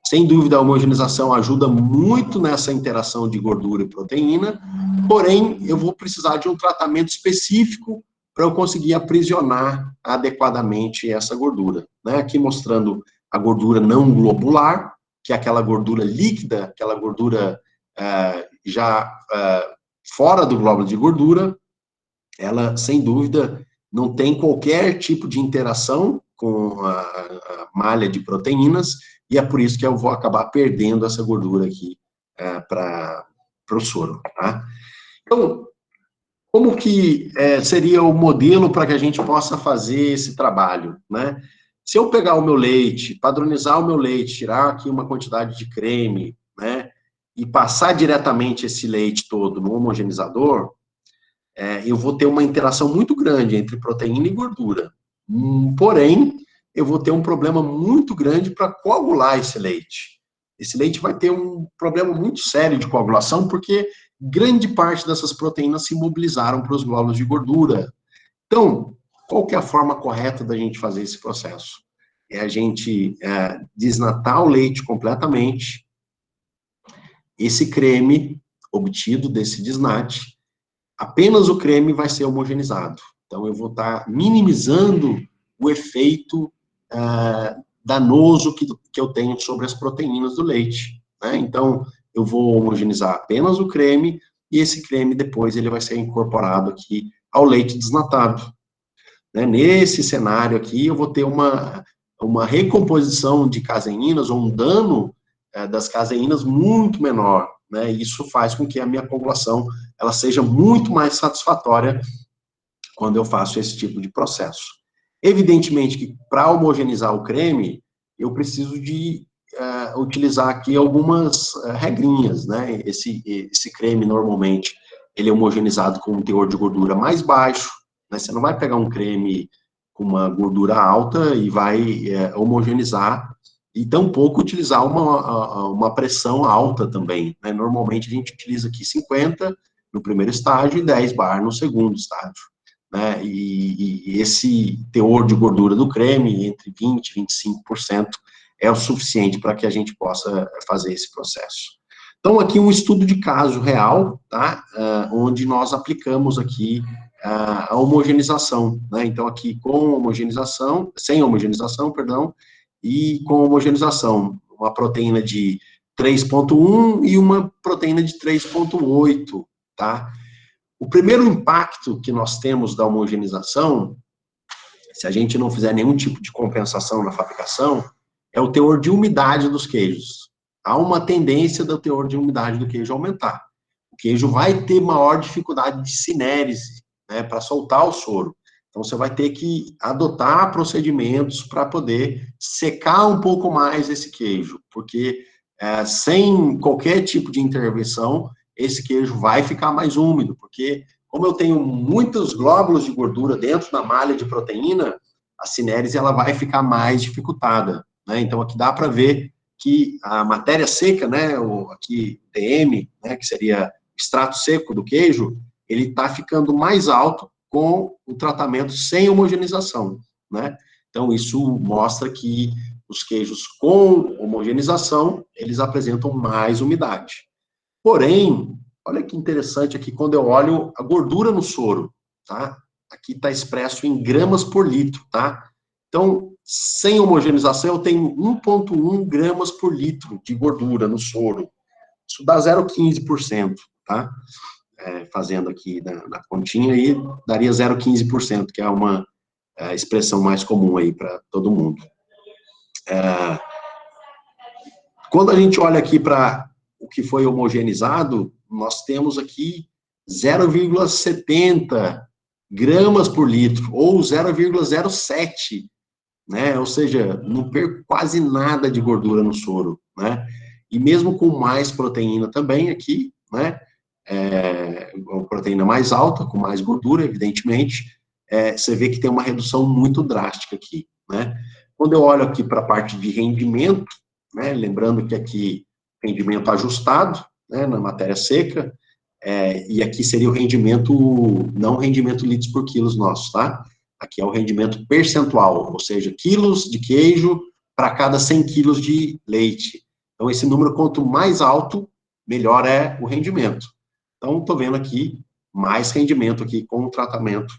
sem dúvida, a homogeneização ajuda muito nessa interação de gordura e proteína, porém, eu vou precisar de um tratamento específico para eu conseguir aprisionar adequadamente essa gordura, né? Aqui mostrando a gordura não globular, que é aquela gordura líquida, aquela gordura fora do glóbulo de gordura, ela, sem dúvida, não tem qualquer tipo de interação com a malha de proteínas, e é por isso que eu vou acabar perdendo essa gordura aqui para o soro, tá? Então, como que seria o modelo para que a gente possa fazer esse trabalho, né? Se eu pegar o meu leite, padronizar o meu leite, tirar aqui uma quantidade de creme, né, e passar diretamente esse leite todo no homogeneizador, eu vou ter uma interação muito grande entre proteína e gordura. Porém, eu vou ter um problema muito grande para coagular esse leite. Esse leite vai ter um problema muito sério de coagulação, porque grande parte dessas proteínas se mobilizaram para os glóbulos de gordura. Então, qual que é a forma correta da gente fazer esse processo? É a gente desnatar o leite completamente. Esse creme obtido desse desnate, apenas o creme vai ser homogeneizado. Então, eu vou estar minimizando o efeito danoso que eu tenho sobre as proteínas do leite, né? Então, eu vou homogeneizar apenas o creme, e esse creme depois ele vai ser incorporado aqui ao leite desnatado, né? Nesse cenário aqui, eu vou ter uma recomposição de caseínas, ou um dano das caseínas muito menor, né? Isso faz com que a minha coagulação ela seja muito mais satisfatória quando eu faço esse tipo de processo. Evidentemente que para homogeneizar o creme, eu preciso de utilizar aqui algumas regrinhas, né? Esse creme, normalmente, ele é homogeneizado com um teor de gordura mais baixo, né? Você não vai pegar um creme com uma gordura alta e vai homogeneizar, e tampouco utilizar uma pressão alta também, né? Normalmente, a gente utiliza aqui 50 no primeiro estágio e 10 bar no segundo estágio, né? E esse teor de gordura do creme, entre 20% e 25%, é o suficiente para que a gente possa fazer esse processo. Então, aqui um estudo de caso real, tá? Onde nós aplicamos aqui a homogeneização, né? Então, aqui com homogeneização, sem homogeneização, perdão, e com homogeneização, uma proteína de 3,1 e uma proteína de 3,8, tá? O primeiro impacto que nós temos da homogeneização, se a gente não fizer nenhum tipo de compensação na fabricação, é o teor de umidade dos queijos. Há uma tendência do teor de umidade do queijo aumentar. O queijo vai ter maior dificuldade de cinérese, né, para soltar o soro. Então, você vai ter que adotar procedimentos para poder secar um pouco mais esse queijo, porque sem qualquer tipo de intervenção, esse queijo vai ficar mais úmido, porque como eu tenho muitos glóbulos de gordura dentro da malha de proteína, a cinérese ela vai ficar mais dificultada, né? Então, aqui dá para ver que a matéria seca, né, aqui DM, né, que seria o extrato seco do queijo, ele está ficando mais alto com o tratamento sem homogeneização, né? Então, isso mostra que os queijos com homogeneização, eles apresentam mais umidade. Porém, olha que interessante aqui, quando eu olho a gordura no soro, tá? Aqui está expresso em gramas por litro, tá? Então, sem homogeneização, eu tenho 1,1 gramas por litro de gordura no soro. Isso dá 0,15%, tá? Fazendo aqui na continha, aí daria 0,15%, que é uma expressão mais comum aí para todo mundo. Quando a gente olha aqui para o que foi homogeneizado, nós temos aqui 0,70 gramas por litro, ou 0,07, né? Ou seja, não perco quase nada de gordura no soro, né? E mesmo com mais proteína também aqui, né? Uma proteína mais alta, com mais gordura, evidentemente, você vê que tem uma redução muito drástica aqui, né? Quando eu olho aqui para a parte de rendimento, né? Lembrando que aqui rendimento ajustado, né? Na matéria seca, e aqui seria o rendimento, não o rendimento litros por quilos nosso, tá? Aqui é o rendimento percentual, ou seja, quilos de queijo para cada 100 quilos de leite. Então, esse número, quanto mais alto, melhor é o rendimento. Então, estou vendo aqui mais rendimento aqui com o tratamento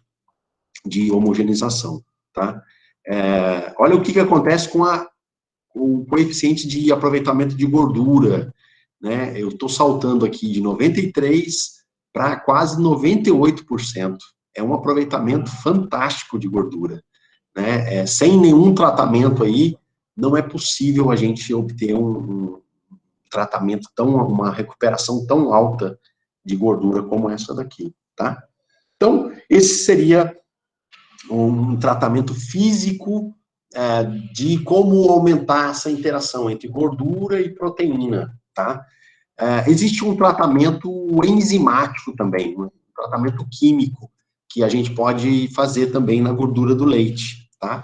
de homogeneização, tá? Olha o que acontece com o coeficiente de aproveitamento de gordura, né? Eu estou saltando aqui de 93% para quase 98%. É um aproveitamento fantástico de gordura, né? Sem nenhum tratamento aí, não é possível a gente obter um tratamento uma recuperação tão alta de gordura como essa daqui, tá? Então, esse seria um tratamento físico de como aumentar essa interação entre gordura e proteína, tá? Existe um tratamento enzimático também, um tratamento químico, que a gente pode fazer também na gordura do leite, tá?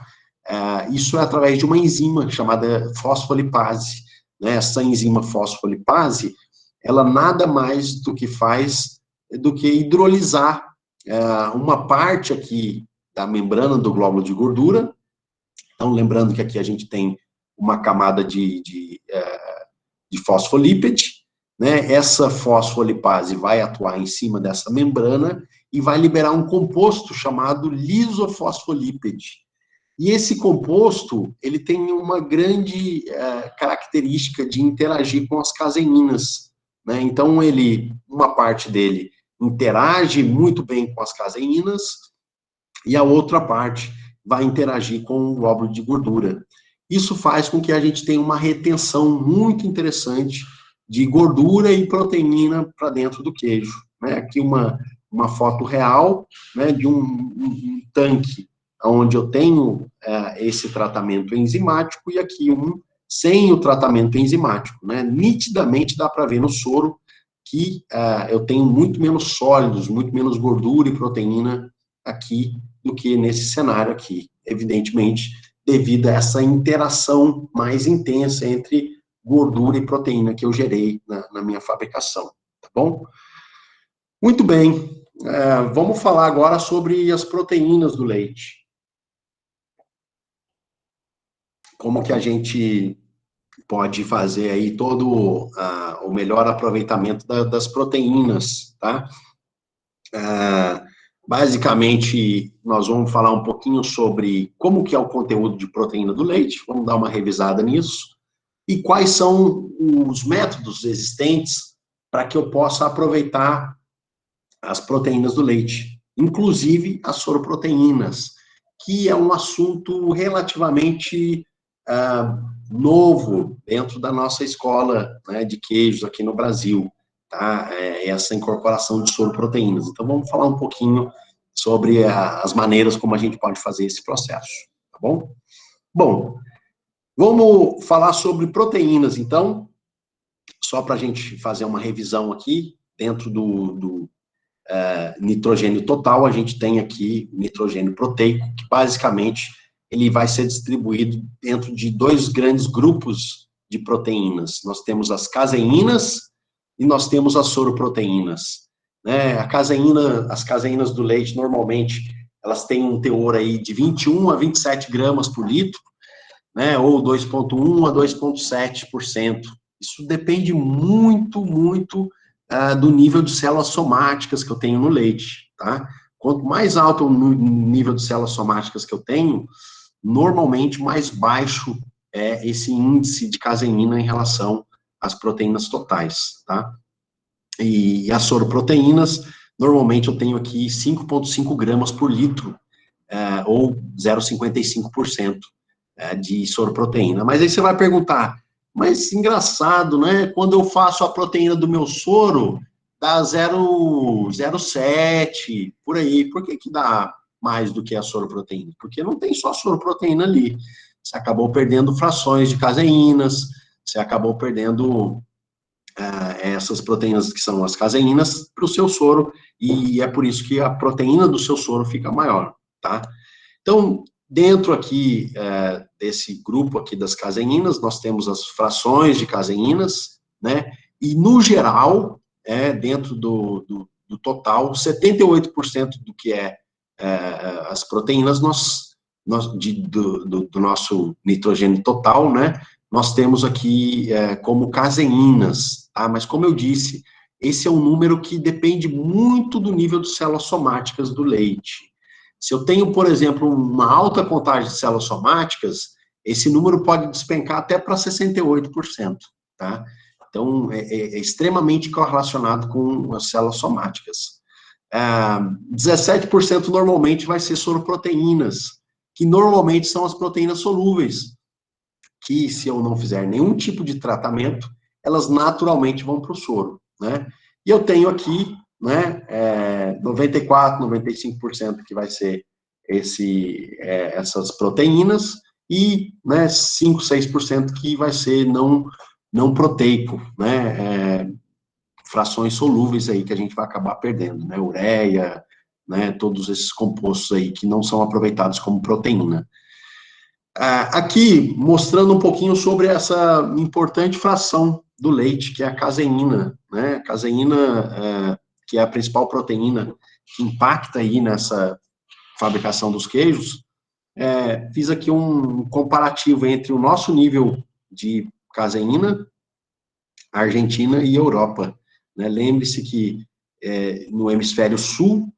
Isso é através de uma enzima chamada fosfolipase, né? Essa enzima fosfolipase, ela nada mais do que faz do que hidrolisar uma parte aqui da membrana do glóbulo de gordura. Então, lembrando que aqui a gente tem uma camada de fosfolípide, né? Essa fosfolipase vai atuar em cima dessa membrana e vai liberar um composto chamado lisofosfolípide. E esse composto, ele tem uma grande característica de interagir com as caseínas, né? Então, uma parte dele interage muito bem com as caseínas e a outra parte vai interagir com o glóbulo de gordura. Isso faz com que a gente tenha uma retenção muito interessante de gordura e proteína para dentro do queijo, né? Aqui uma foto real, né, de um tanque onde eu tenho esse tratamento enzimático e aqui sem o tratamento enzimático, né? Nitidamente dá para ver no soro que eu tenho muito menos sólidos, muito menos gordura e proteína aqui do que nesse cenário aqui, evidentemente, devido a essa interação mais intensa entre gordura e proteína que eu gerei na minha fabricação, tá bom? Muito bem, vamos falar agora sobre as proteínas do leite. Como que a gente pode fazer aí todo o melhor aproveitamento das proteínas, tá? Basicamente, nós vamos falar um pouquinho sobre como que é o conteúdo de proteína do leite, vamos dar uma revisada nisso, e quais são os métodos existentes para que eu possa aproveitar as proteínas do leite, inclusive as soroproteínas, que é um assunto relativamente novo dentro da nossa escola, né, de queijos aqui no Brasil, tá? Essa incorporação de soroproteínas. Então, vamos falar um pouquinho sobre as maneiras como a gente pode fazer esse processo, tá bom? Bom, vamos falar sobre proteínas, então, só para a gente fazer uma revisão aqui, dentro do nitrogênio total, a gente tem aqui nitrogênio proteico, que basicamente ele vai ser distribuído dentro de dois grandes grupos de proteínas. Nós temos as caseínas e nós temos as soroproteínas. Né? As caseínas do leite, normalmente, elas têm um teor aí de 21 a 27 gramas por litro, né? Ou 2,1 a 2,7%. Isso depende muito, muito do nível de células somáticas que eu tenho no leite, tá? Quanto mais alto o nível de células somáticas que eu tenho, normalmente mais baixo é esse índice de caseína em relação às proteínas totais, tá? E as soroproteínas, normalmente eu tenho aqui 5,5 gramas por litro, ou 0,55% de soroproteína. Mas aí você vai perguntar, mas engraçado, né? Quando eu faço a proteína do meu soro, dá 0,7, por aí. Por que dá mais do que a soroproteína? Porque não tem só soroproteína ali. Você acabou perdendo frações de caseínas, você acabou perdendo essas proteínas que são as caseínas para o seu soro, e é por isso que a proteína do seu soro fica maior, tá? Então, dentro aqui desse grupo aqui das caseínas, nós temos as frações de caseínas, né? E, no geral, dentro do total, 78% do que as proteínas do nosso nitrogênio total, né? Nós temos aqui como caseínas, tá? Mas, como eu disse, esse é um número que depende muito do nível de células somáticas do leite. Se eu tenho, por exemplo, uma alta contagem de células somáticas, esse número pode despencar até para 68%, tá? Então, é extremamente correlacionado com as células somáticas. 17% normalmente vai ser soroproteínas, que normalmente são as proteínas solúveis, que, se eu não fizer nenhum tipo de tratamento, elas naturalmente vão para o soro, né? E eu tenho aqui, né, 94%, 95% que vai ser essas proteínas, e, né, 5%, 6% que vai ser não proteico, né, frações solúveis aí que a gente vai acabar perdendo, né, ureia, né, todos esses compostos aí que não são aproveitados como proteína. Aqui, mostrando um pouquinho sobre essa importante fração do leite, que é a caseína, né? A caseína, que é a principal proteína que impacta aí nessa fabricação dos queijos. Fiz aqui um comparativo entre o nosso nível de caseína, Argentina e Europa, né? Lembre-se que no hemisfério sul,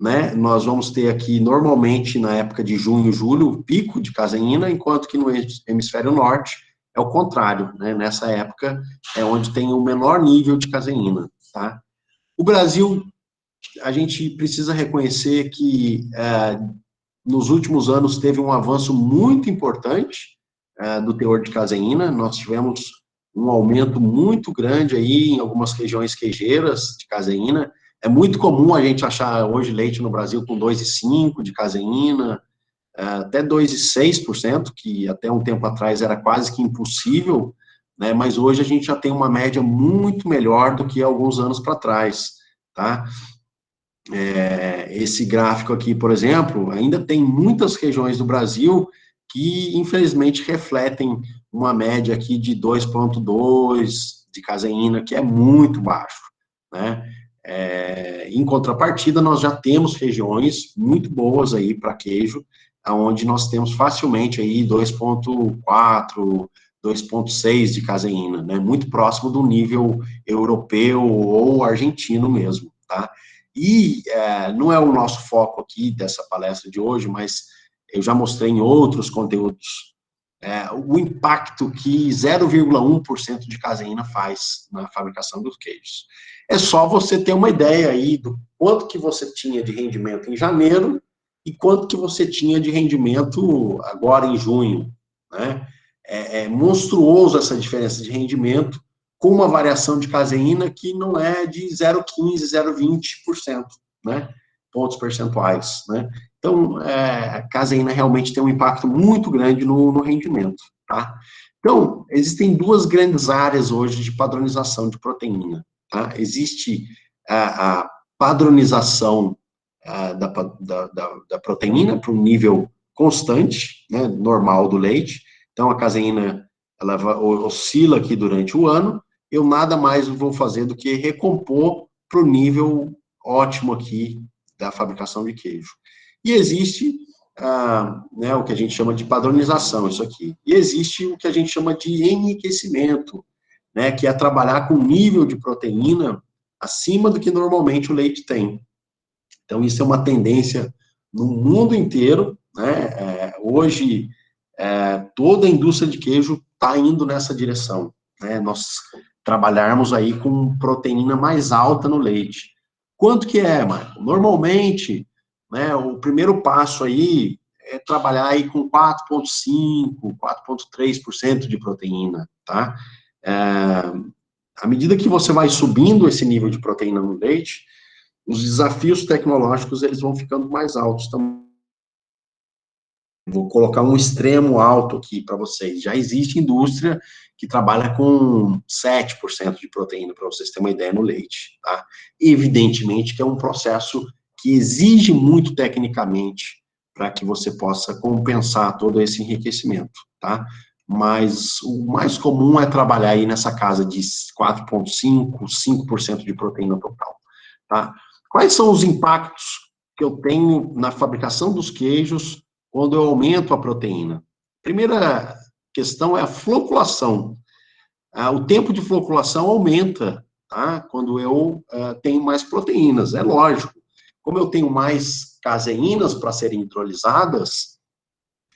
né, nós vamos ter aqui, normalmente, na época de junho e julho, o pico de caseína, enquanto que no hemisfério norte é o contrário, né, nessa época é onde tem o menor nível de caseína, tá? O Brasil, a gente precisa reconhecer que nos últimos anos teve um avanço muito importante do teor de caseína, nós tivemos um aumento muito grande aí em algumas regiões queijeiras de caseína. É muito comum a gente achar hoje leite no Brasil com 2,5% de caseína, até 2,6%, que até um tempo atrás era quase que impossível, né? Mas hoje a gente já tem uma média muito melhor do que alguns anos para trás, tá? Esse gráfico aqui, por exemplo, ainda tem muitas regiões do Brasil que, infelizmente, refletem uma média aqui de 2,2% de caseína, que é muito baixo, né? Em contrapartida, nós já temos regiões muito boas aí para queijo, onde nós temos facilmente aí 2,4%, 2,6 de caseína, né? Muito próximo do nível europeu ou argentino mesmo, tá? E não é o nosso foco aqui dessa palestra de hoje, mas eu já mostrei em outros conteúdos o impacto que 0,1% de caseína faz na fabricação dos queijos. É só você ter uma ideia aí do quanto que você tinha de rendimento em janeiro e quanto que você tinha de rendimento agora em junho, né? É monstruoso essa diferença de rendimento com uma variação de caseína que não é de 0,15%, 0,20%, né? Pontos percentuais, né? Então, a caseína realmente tem um impacto muito grande no rendimento, tá? Então, existem duas grandes áreas hoje de padronização de proteína, tá? Existe a padronização da proteína para um nível constante, né, normal do leite. Então, a caseína, ela oscila aqui durante o ano, eu nada mais vou fazer do que recompor para o nível ótimo aqui da fabricação de queijo. E existe o que a gente chama de padronização, isso aqui. E existe o que a gente chama de enriquecimento, né, que é trabalhar com nível de proteína acima do que normalmente o leite tem. Então, isso é uma tendência no mundo inteiro, né? Hoje, toda a indústria de queijo está indo nessa direção, né? Nós trabalharmos aí com proteína mais alta no leite. Quanto que é, Marco? Normalmente, né, o primeiro passo aí é trabalhar aí com 4,5%, 4,3% de proteína, tá? À medida que você vai subindo esse nível de proteína no leite, os desafios tecnológicos, eles vão ficando mais altos também. Vou colocar um extremo alto aqui para vocês. Já existe indústria que trabalha com 7% de proteína, para vocês terem uma ideia, no leite, tá? Evidentemente que é um processo que exige muito tecnicamente para que você possa compensar todo esse enriquecimento, tá? Mas o mais comum é trabalhar aí nessa casa de 4,5%, 5% de proteína total, tá? Quais são os impactos que eu tenho na fabricação dos queijos quando eu aumento a proteína? Primeira questão é a floculação. O tempo de floculação aumenta, tá? Quando eu tenho mais proteínas, é lógico. Como eu tenho mais caseínas para serem hidrolisadas,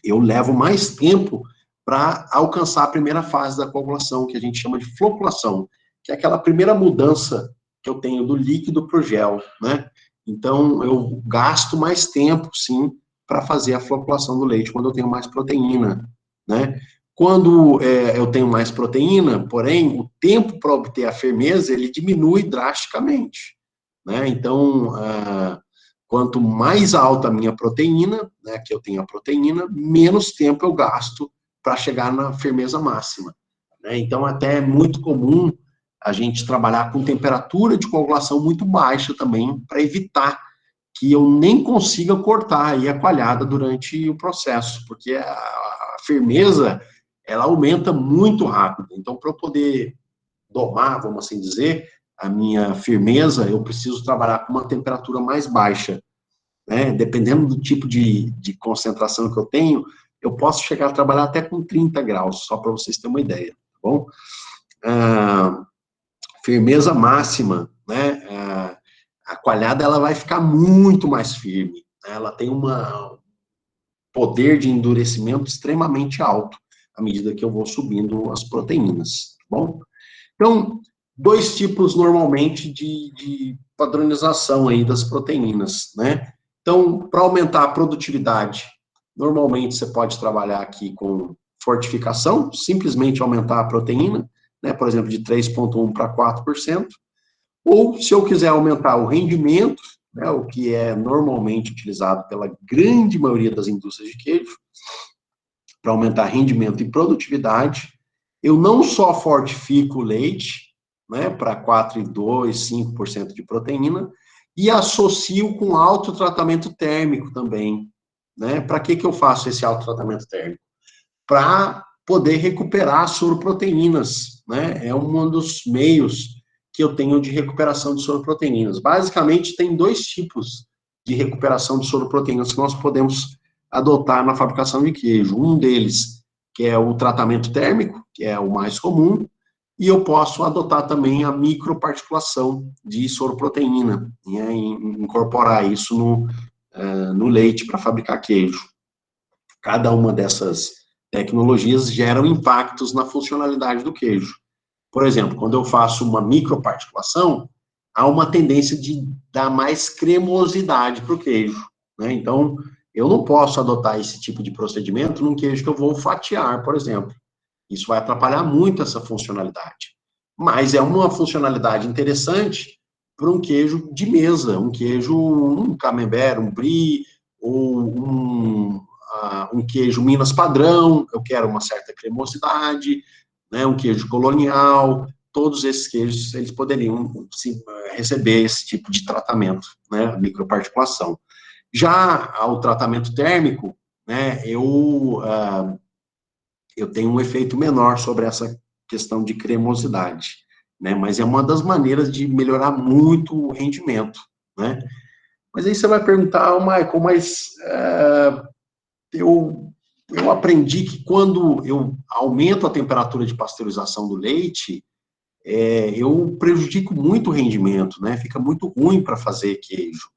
eu levo mais tempo para alcançar a primeira fase da coagulação, que a gente chama de floculação, que é aquela primeira mudança que eu tenho do líquido para o gel, né? Então, eu gasto mais tempo, sim, para fazer a floculação do leite, quando eu tenho mais proteína, né? Quando eu tenho mais proteína, porém, o tempo para obter a firmeza, ele diminui drasticamente, né? Então, quanto mais alta a minha proteína, né, que eu tenho a proteína, menos tempo eu gasto para chegar na firmeza máxima, né? Então, até é muito comum a gente trabalhar com temperatura de coagulação muito baixa também, para evitar que eu nem consiga cortar aí a coalhada durante o processo, porque a firmeza, ela aumenta muito rápido. Então, para eu poder domar, vamos assim dizer, a minha firmeza, eu preciso trabalhar com uma temperatura mais baixa, né? Dependendo do tipo de concentração que eu tenho, eu posso chegar a trabalhar até com 30 graus, só para vocês terem uma ideia, tá bom? Firmeza máxima, né? A coalhada, ela vai ficar muito mais firme, né? Ela tem um poder de endurecimento extremamente alto, à medida que eu vou subindo as proteínas, tá bom? Então, dois tipos, normalmente, de padronização aí das proteínas, né? Então, para aumentar a produtividade, normalmente você pode trabalhar aqui com fortificação, simplesmente aumentar a proteína, né, por exemplo, de 3,1% para 4%, ou se eu quiser aumentar o rendimento, né, o que é normalmente utilizado pela grande maioria das indústrias de queijo, para aumentar rendimento e produtividade, eu não só fortifico o leite, né, para 4,2%, 5% de proteína, e associo com alto tratamento térmico também, né? Para que eu faço esse alto tratamento térmico? Para poder recuperar soroproteínas, né? É um dos meios que eu tenho de recuperação de soroproteínas. Basicamente, tem dois tipos de recuperação de soroproteínas que nós podemos adotar na fabricação de queijo. Um deles que é o tratamento térmico, que é o mais comum, e eu posso adotar também a microparticulação de soroproteína, né, e incorporar isso no leite para fabricar queijo. Cada uma dessas tecnologias geram impactos na funcionalidade do queijo. Por exemplo, quando eu faço uma microparticulação, há uma tendência de dar mais cremosidade para o queijo, né? Então, eu não posso adotar esse tipo de procedimento num queijo que eu vou fatiar, por exemplo. Isso vai atrapalhar muito essa funcionalidade. Mas é uma funcionalidade interessante para um queijo de mesa, um camembert, um brie, ou um queijo Minas padrão, eu quero uma certa cremosidade, né, um queijo colonial, todos esses queijos, eles poderiam receber esse tipo de tratamento, né, microparticulação. Já ao tratamento térmico, né, eu tenho um efeito menor sobre essa questão de cremosidade, né, mas é uma das maneiras de melhorar muito o rendimento, né. Mas aí você vai perguntar, Michael, mas eu aprendi que quando eu aumento a temperatura de pasteurização do leite, eu prejudico muito o rendimento, né? Fica muito ruim para fazer queijo.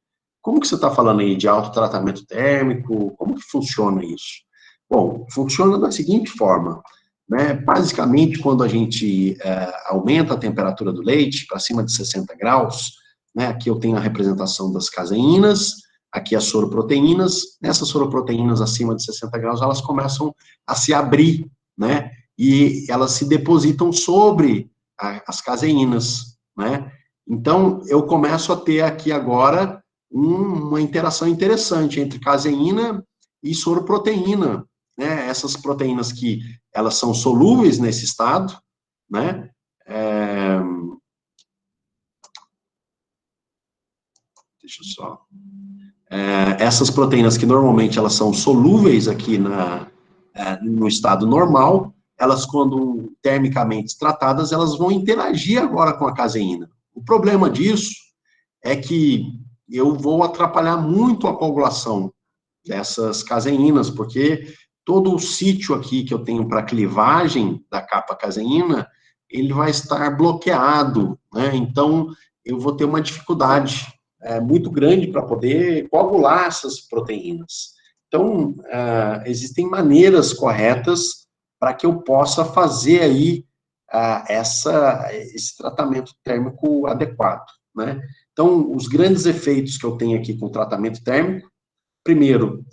Como que você está falando aí de autotratamento térmico? Como que funciona isso? Bom, funciona da seguinte forma, né? Basicamente, quando a gente aumenta a temperatura do leite para cima de 60 graus, né? Aqui eu tenho a representação das caseínas, aqui as soroproteínas. Essas soroproteínas acima de 60 graus, elas começam a se abrir, né? E elas se depositam sobre as caseínas, né? Então, eu começo a ter aqui agora uma interação interessante entre caseína e soroproteína, né? Essas proteínas que elas são solúveis nesse estado, né? Deixa eu só... essas proteínas que normalmente elas são solúveis aqui no estado normal, elas, quando termicamente tratadas, elas vão interagir agora com a caseína. O problema disso é que eu vou atrapalhar muito a coagulação dessas caseínas, porque todo o sítio aqui que eu tenho para clivagem da capa caseína, ele vai estar bloqueado, né? Então, eu vou ter uma dificuldade muito grande para poder coagular essas proteínas. Então, existem maneiras corretas para que eu possa fazer aí esse tratamento térmico adequado, né? Então, os grandes efeitos que eu tenho aqui com o tratamento térmico, primeiro,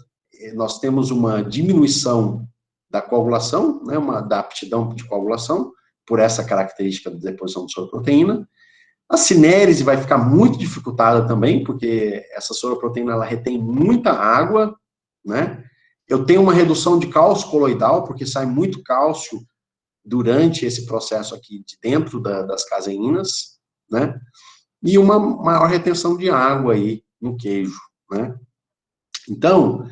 nós temos uma diminuição da coagulação, né, da aptidão de coagulação, por essa característica da deposição de soroproteína. A cinérese vai ficar muito dificultada também, porque essa soroproteína, ela retém muita água, né? Eu tenho uma redução de cálcio coloidal, porque sai muito cálcio durante esse processo aqui de dentro das caseínas, né? E uma maior retenção de água aí no queijo, né? Então,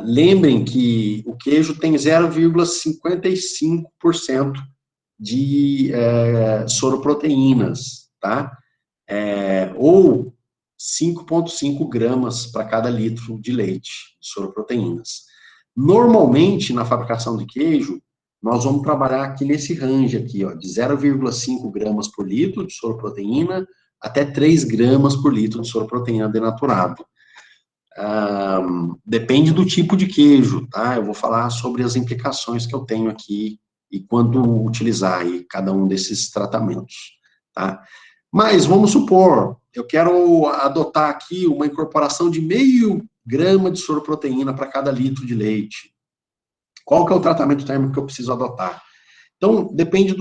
lembrem que o queijo tem 0,55% de soroproteínas, tá? Ou 5,5 gramas para cada litro de leite, de soroproteínas. Normalmente, na fabricação de queijo, nós vamos trabalhar aqui nesse range aqui, ó, de 0,5 gramas por litro de soroproteína até 3 gramas por litro de soroproteína denaturado. Depende do tipo de queijo, tá? Eu vou falar sobre as implicações que eu tenho aqui e quando utilizar aí cada um desses tratamentos, tá? Mas, vamos supor, eu quero adotar aqui uma incorporação de 0,5 grama de soroproteína para cada litro de leite. Qual que é o tratamento térmico que eu preciso adotar? Então, depende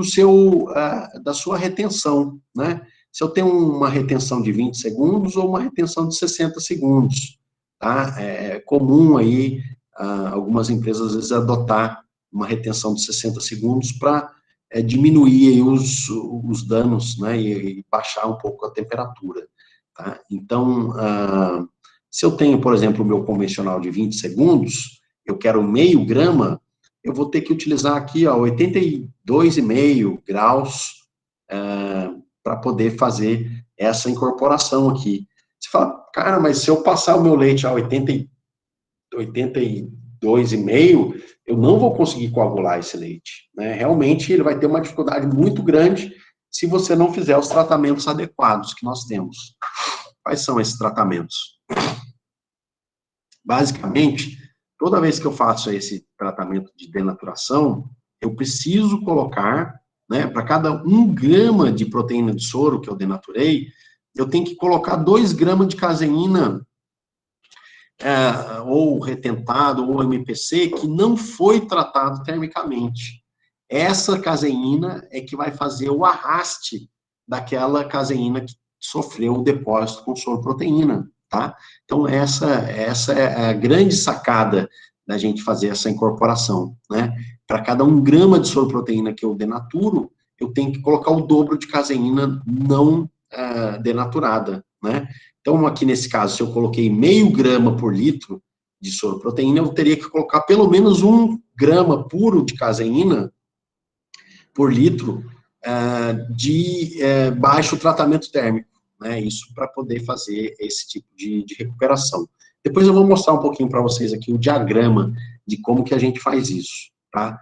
da sua retenção, né? Se eu tenho uma retenção de 20 segundos ou uma retenção de 60 segundos, tá? É comum aí, algumas empresas, às vezes, adotar uma retenção de 60 segundos para diminuir aí os danos, né? E baixar um pouco a temperatura, tá? Então, se eu tenho, por exemplo, o meu convencional de 20 segundos, eu quero 0,5 grama, eu vou ter que utilizar aqui, ó, 82,5 graus para poder fazer essa incorporação aqui. Você fala, cara, mas se eu passar o meu leite a 82 2,5, eu não vou conseguir coagular esse leite, né? Realmente ele vai ter uma dificuldade muito grande se você não fizer os tratamentos adequados que nós temos. Quais são esses tratamentos? Basicamente, toda vez que eu faço esse tratamento de denaturação, eu preciso colocar, né, para cada 1 grama de proteína de soro que eu denaturei, eu tenho que colocar 2 gramas de caseína, ou retentado, ou MPC, que não foi tratado termicamente. Essa caseína é que vai fazer o arraste daquela caseína que sofreu o depósito com soroproteína, tá? Então, essa é a grande sacada da gente fazer essa incorporação, né? Para cada 1 grama de soroproteína que eu denaturo, eu tenho que colocar o dobro de caseína não denaturada, né? Então, aqui nesse caso, se eu coloquei meio grama por litro de soroproteína, eu teria que colocar pelo menos 1 grama puro de caseína por litro de baixo tratamento térmico, né? Isso para poder fazer esse tipo de recuperação. Depois eu vou mostrar um pouquinho para vocês aqui o diagrama de como que a gente faz isso, tá?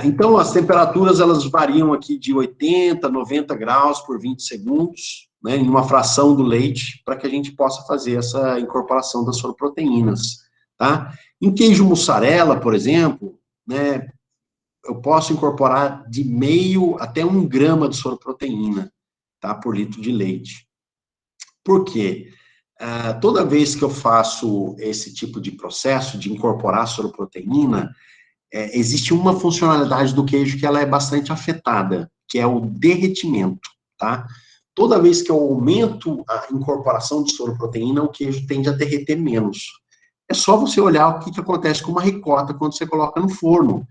Então, as temperaturas, elas variam aqui de 80, 90 graus por 20 segundos, né, em uma fração do leite, para que a gente possa fazer essa incorporação das soroproteínas, tá? Em queijo mussarela, por exemplo, né, eu posso incorporar de meio até 1 grama de soroproteína, tá, por litro de leite. Por quê? Toda vez que eu faço esse tipo de processo de incorporar soroproteína, existe uma funcionalidade do queijo que ela é bastante afetada, que é o derretimento, tá? Toda vez que eu aumento a incorporação de soroproteína, o queijo tende a derreter menos. É só você olhar o que acontece com uma ricota quando você coloca no forno.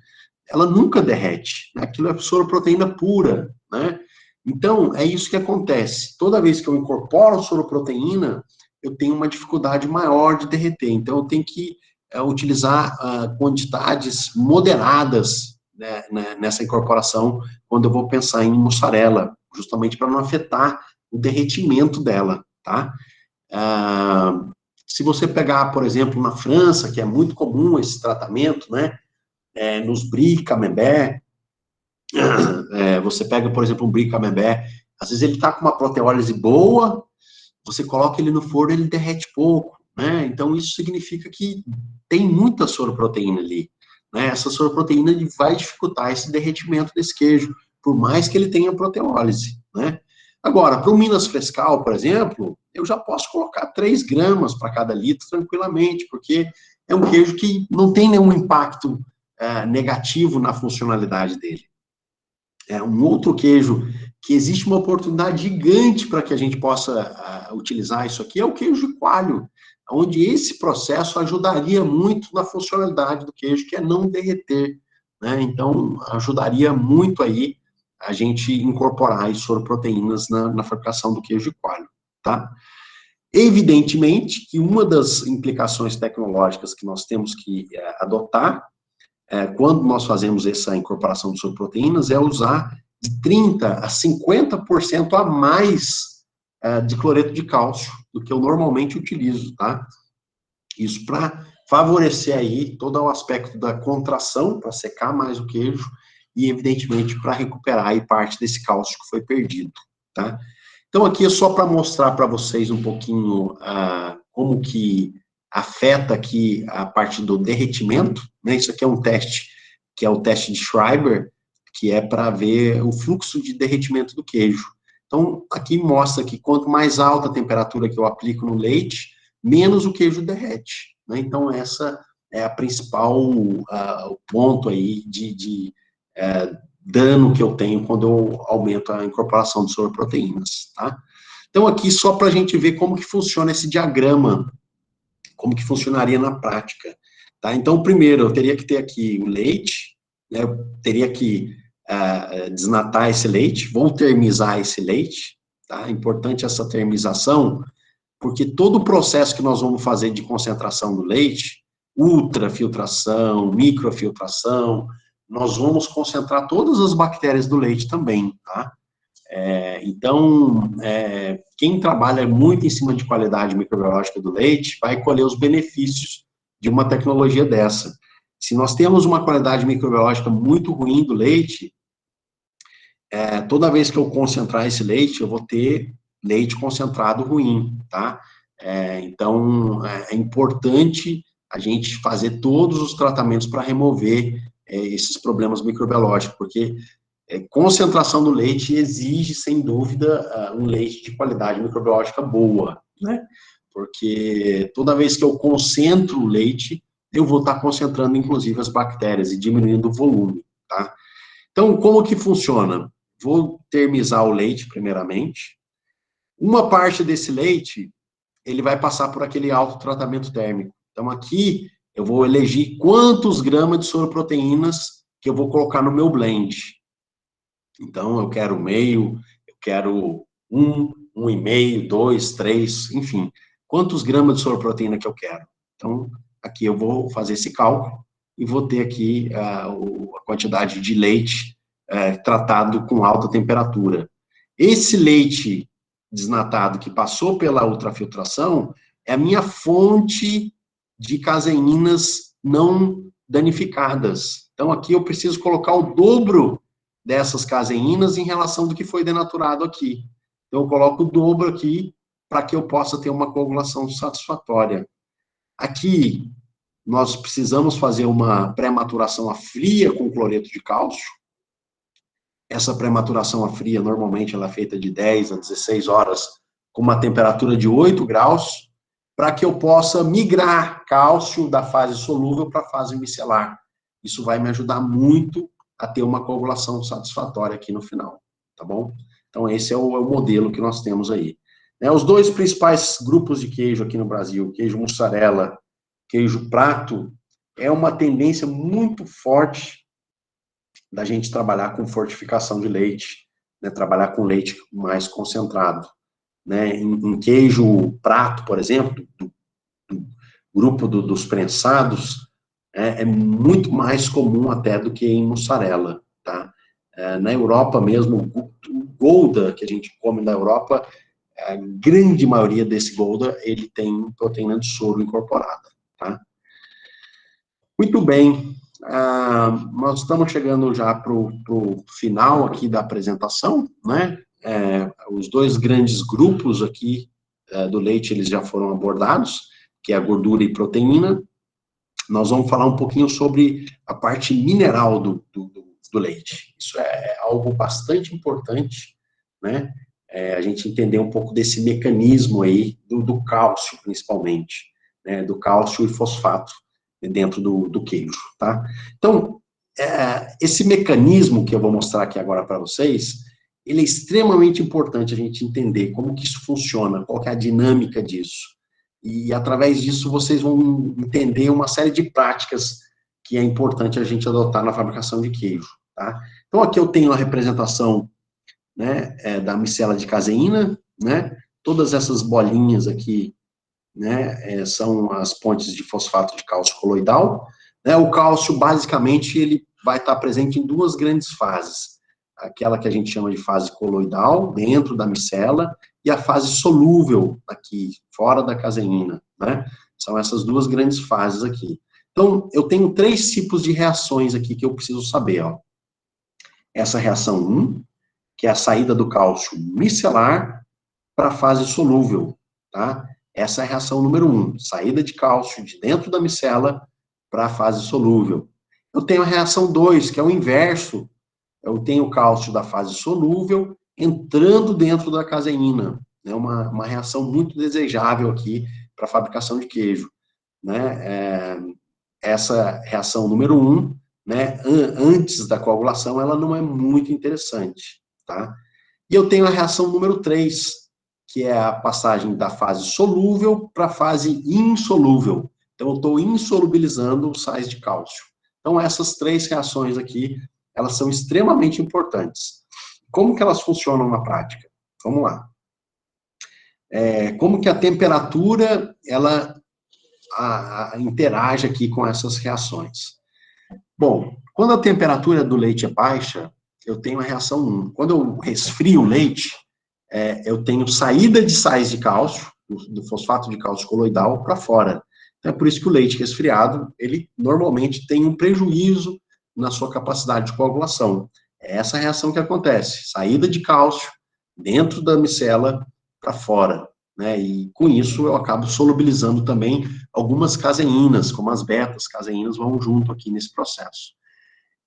Ela nunca derrete, né? Aquilo é soroproteína pura, né? Então, é isso que acontece. Toda vez que eu incorporo soroproteína, eu tenho uma dificuldade maior de derreter. Então, eu tenho que utilizar quantidades moderadas, né, nessa incorporação, quando eu vou pensar em mussarela, justamente para não afetar o derretimento dela, tá? Se você pegar, por exemplo, na França, que é muito comum esse tratamento, né, nos brie camembert, você pega, por exemplo, um brie camembert, às vezes ele está com uma proteólise boa, você coloca ele no forno, ele derrete pouco, né? Então, isso significa que tem muita soroproteína ali, né? Essa soroproteína vai dificultar esse derretimento desse queijo, por mais que ele tenha proteólise, né? Agora, para o Minas Frescal, por exemplo, eu já posso colocar 3 gramas para cada litro tranquilamente, porque é um queijo que não tem nenhum impacto negativo na funcionalidade dele. Um outro queijo que existe uma oportunidade gigante para que a gente possa utilizar isso aqui é o queijo de coalho, onde esse processo ajudaria muito na funcionalidade do queijo, que é não derreter, né? Então, ajudaria muito aí a gente incorporar as soroproteínas na fabricação do queijo de coalho, tá? Evidentemente que uma das implicações tecnológicas que nós temos que adotar quando nós fazemos essa incorporação de soroproteínas, é usar de 30% a 50% a mais de cloreto de cálcio do que eu normalmente utilizo, tá? Isso para favorecer aí todo o aspecto da contração, para secar mais o queijo, e evidentemente para recuperar aí parte desse cálcio que foi perdido, tá? Então aqui é só para mostrar para vocês um pouquinho como que afeta aqui a parte do derretimento, né? Isso aqui é um teste, que é o teste de Schreiber, que é para ver o fluxo de derretimento do queijo. Então, aqui mostra que quanto mais alta a temperatura que eu aplico no leite, menos o queijo derrete, né? Então, essa é a principal ponto aí de dano que eu tenho quando eu aumento a incorporação de soroproteínas, tá? Então, aqui só para a gente ver como que funciona esse diagrama, como que funcionaria na prática, tá? Então, primeiro, eu teria que ter aqui o leite, né? Eu teria que desnatar esse leite, vou termizar esse leite, tá? É importante essa termização, porque todo o processo que nós vamos fazer de concentração do leite, ultrafiltração, microfiltração, nós vamos concentrar todas as bactérias do leite também, tá? Então, quem trabalha muito em cima de qualidade microbiológica do leite vai colher os benefícios de uma tecnologia dessa. Se nós temos uma qualidade microbiológica muito ruim do leite, toda vez que eu concentrar esse leite, eu vou ter leite concentrado ruim, tá? Então, é importante a gente fazer todos os tratamentos para remover esses problemas microbiológicos, porque concentração do leite exige, sem dúvida, um leite de qualidade microbiológica boa, né? Porque toda vez que eu concentro o leite, eu vou estar concentrando, inclusive, as bactérias e diminuindo o volume, tá? Então, como que funciona? Vou termizar o leite, primeiramente. Uma parte desse leite, ele vai passar por aquele autotratamento térmico. Então, aqui, eu vou elegir quantos gramas de soroproteínas que eu vou colocar no meu blend. Então, eu quero meio, eu quero 1,5, 2, 3, enfim. Quantos gramas de soroproteína que eu quero? Então, aqui eu vou fazer esse cálculo e vou ter aqui a quantidade de leite tratado com alta temperatura. Esse leite desnatado que passou pela ultrafiltração é a minha fonte de caseínas não danificadas. Então, aqui eu preciso colocar o dobro dessas caseínas em relação do que foi denaturado aqui. Então, eu coloco o dobro aqui para que eu possa ter uma coagulação satisfatória. Aqui, nós precisamos fazer uma pré-maturação a fria com cloreto de cálcio. Essa pré-maturação a fria, normalmente, ela é feita de 10 a 16 horas, com uma temperatura de 8 graus, para que eu possa migrar cálcio da fase solúvel para a fase micelar. Isso vai me ajudar muito a ter uma coagulação satisfatória aqui no final, tá bom? Então, esse é o modelo que nós temos aí. Os dois principais grupos de queijo aqui no Brasil, queijo mussarela, queijo prato, é uma tendência muito forte da gente trabalhar com fortificação de leite, né, trabalhar com leite mais concentrado. Né? Em queijo prato, por exemplo, do grupo dos prensados, é muito mais comum até do que em mussarela, tá? Na Europa mesmo, o Gouda, que a gente come na Europa, a grande maioria desse Gouda, ele tem proteína de soro incorporada, tá? Muito bem, nós estamos chegando já para o final aqui da apresentação, né? Os dois grandes grupos aqui do leite, eles já foram abordados, que é a gordura e proteína. Nós vamos falar um pouquinho sobre a parte mineral do leite. Isso é algo bastante importante, né? A gente entender um pouco desse mecanismo aí, do cálcio, principalmente, né? Do cálcio e fosfato dentro do queijo, tá? Então, esse mecanismo que eu vou mostrar aqui agora para vocês, ele é extremamente importante a gente entender como que isso funciona, qual que é a dinâmica disso. E, através disso, vocês vão entender uma série de práticas que é importante a gente adotar na fabricação de queijo, tá? Então, aqui eu tenho a representação, né, da micela de caseína, né? Todas essas bolinhas aqui, né, são as pontes de fosfato de cálcio coloidal, né? O cálcio, basicamente, ele vai estar presente em duas grandes fases. Aquela que a gente chama de fase coloidal, dentro da micela, e a fase solúvel, aqui, fora da caseína, né? São essas duas grandes fases aqui. Então, eu tenho 3 tipos de reações aqui que eu preciso saber, ó. Essa reação 1, que é a saída do cálcio micelar para a fase solúvel, tá? Essa é a reação número 1, saída de cálcio de dentro da micela para a fase solúvel. Eu tenho a reação 2, que é o inverso. Eu tenho o cálcio da fase solúvel entrando dentro da caseína. É uma reação muito desejável aqui para a fabricação de queijo, né? Essa reação número 1, né, antes da coagulação, ela não é muito interessante, tá? E eu tenho a reação número 3, que é a passagem da fase solúvel para a fase insolúvel. Então, eu estou insolubilizando os sais de cálcio. Então, essas 3 reações aqui, elas são extremamente importantes. Como que elas funcionam na prática? Vamos lá. Como que a temperatura, ela interage aqui com essas reações? Bom, quando a temperatura do leite é baixa, eu tenho a reação 1. Quando eu resfrio o leite, eu tenho saída de sais de cálcio, do fosfato de cálcio coloidal, para fora. É por isso que o leite resfriado, ele normalmente tem um prejuízo na sua capacidade de coagulação. É essa reação que acontece, saída de cálcio dentro da micela para fora, né? E com isso eu acabo solubilizando também algumas caseínas, como as betas-caseínas vão junto aqui nesse processo.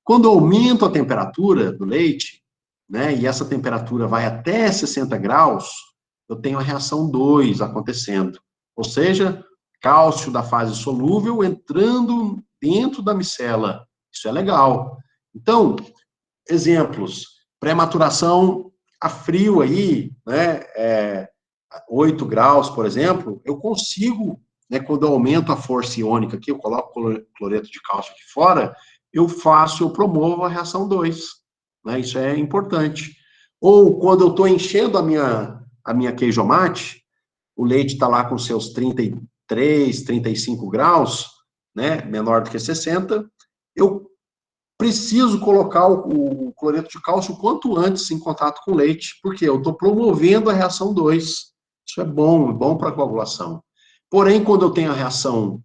Quando eu aumento a temperatura do leite, né, e essa temperatura vai até 60 graus, eu tenho a reação 2 acontecendo. Ou seja, cálcio da fase solúvel entrando dentro da micela. Isso é legal. Então, exemplos, pré-maturação a frio aí, né, 8 graus, por exemplo, eu consigo, né, quando eu aumento a força iônica aqui, eu coloco cloreto de cálcio aqui fora, eu promovo a reação 2, né, isso é importante. Ou quando eu estou enchendo a minha queijomate, o leite está lá com seus 33, 35 graus, né, menor do que 60, eu preciso colocar o cloreto de cálcio o quanto antes em contato com o leite, porque eu estou promovendo a reação 2. Isso é bom para a coagulação. Porém, quando eu tenho a reação,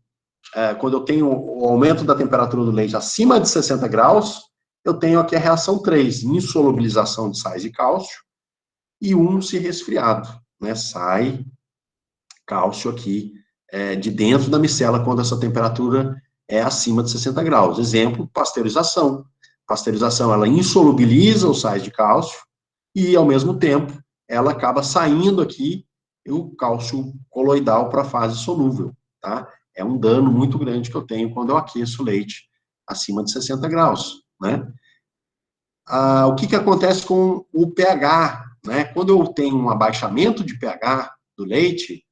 quando eu tenho o aumento da temperatura do leite acima de 60 graus, eu tenho aqui a reação 3, insolubilização de sais de cálcio, e 1 se resfriado, né? Sai cálcio aqui de dentro da micela quando essa temperatura é acima de 60 graus. Exemplo, pasteurização. Pasteurização, ela insolubiliza os sais de cálcio e, ao mesmo tempo, ela acaba saindo aqui o cálcio coloidal para a fase solúvel, tá? É um dano muito grande que eu tenho quando eu aqueço o leite acima de 60 graus, né? O que acontece com o pH, né? Quando eu tenho um abaixamento de pH do leite,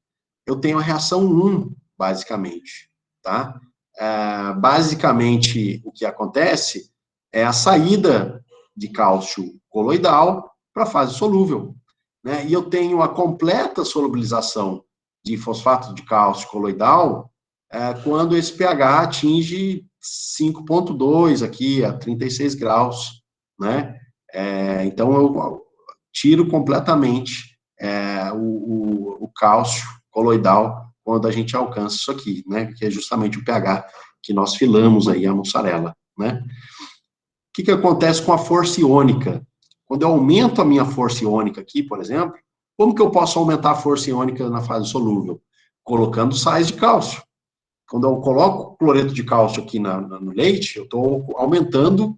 eu tenho a reação 1, basicamente, tá? Basicamente, o que acontece é a saída de cálcio coloidal para a fase solúvel, né? E eu tenho a completa solubilização de fosfato de cálcio coloidal quando esse pH atinge 5,2 aqui, a 36 graus, né? Então, eu tiro completamente o cálcio coloidal quando a gente alcança isso aqui, né? Que é justamente o pH que nós filamos aí a mussarela, né? O que acontece com a força iônica? Quando eu aumento a minha força iônica aqui, por exemplo, como que eu posso aumentar a força iônica na fase solúvel? Colocando sais de cálcio. Quando eu coloco cloreto de cálcio aqui no leite, eu estou aumentando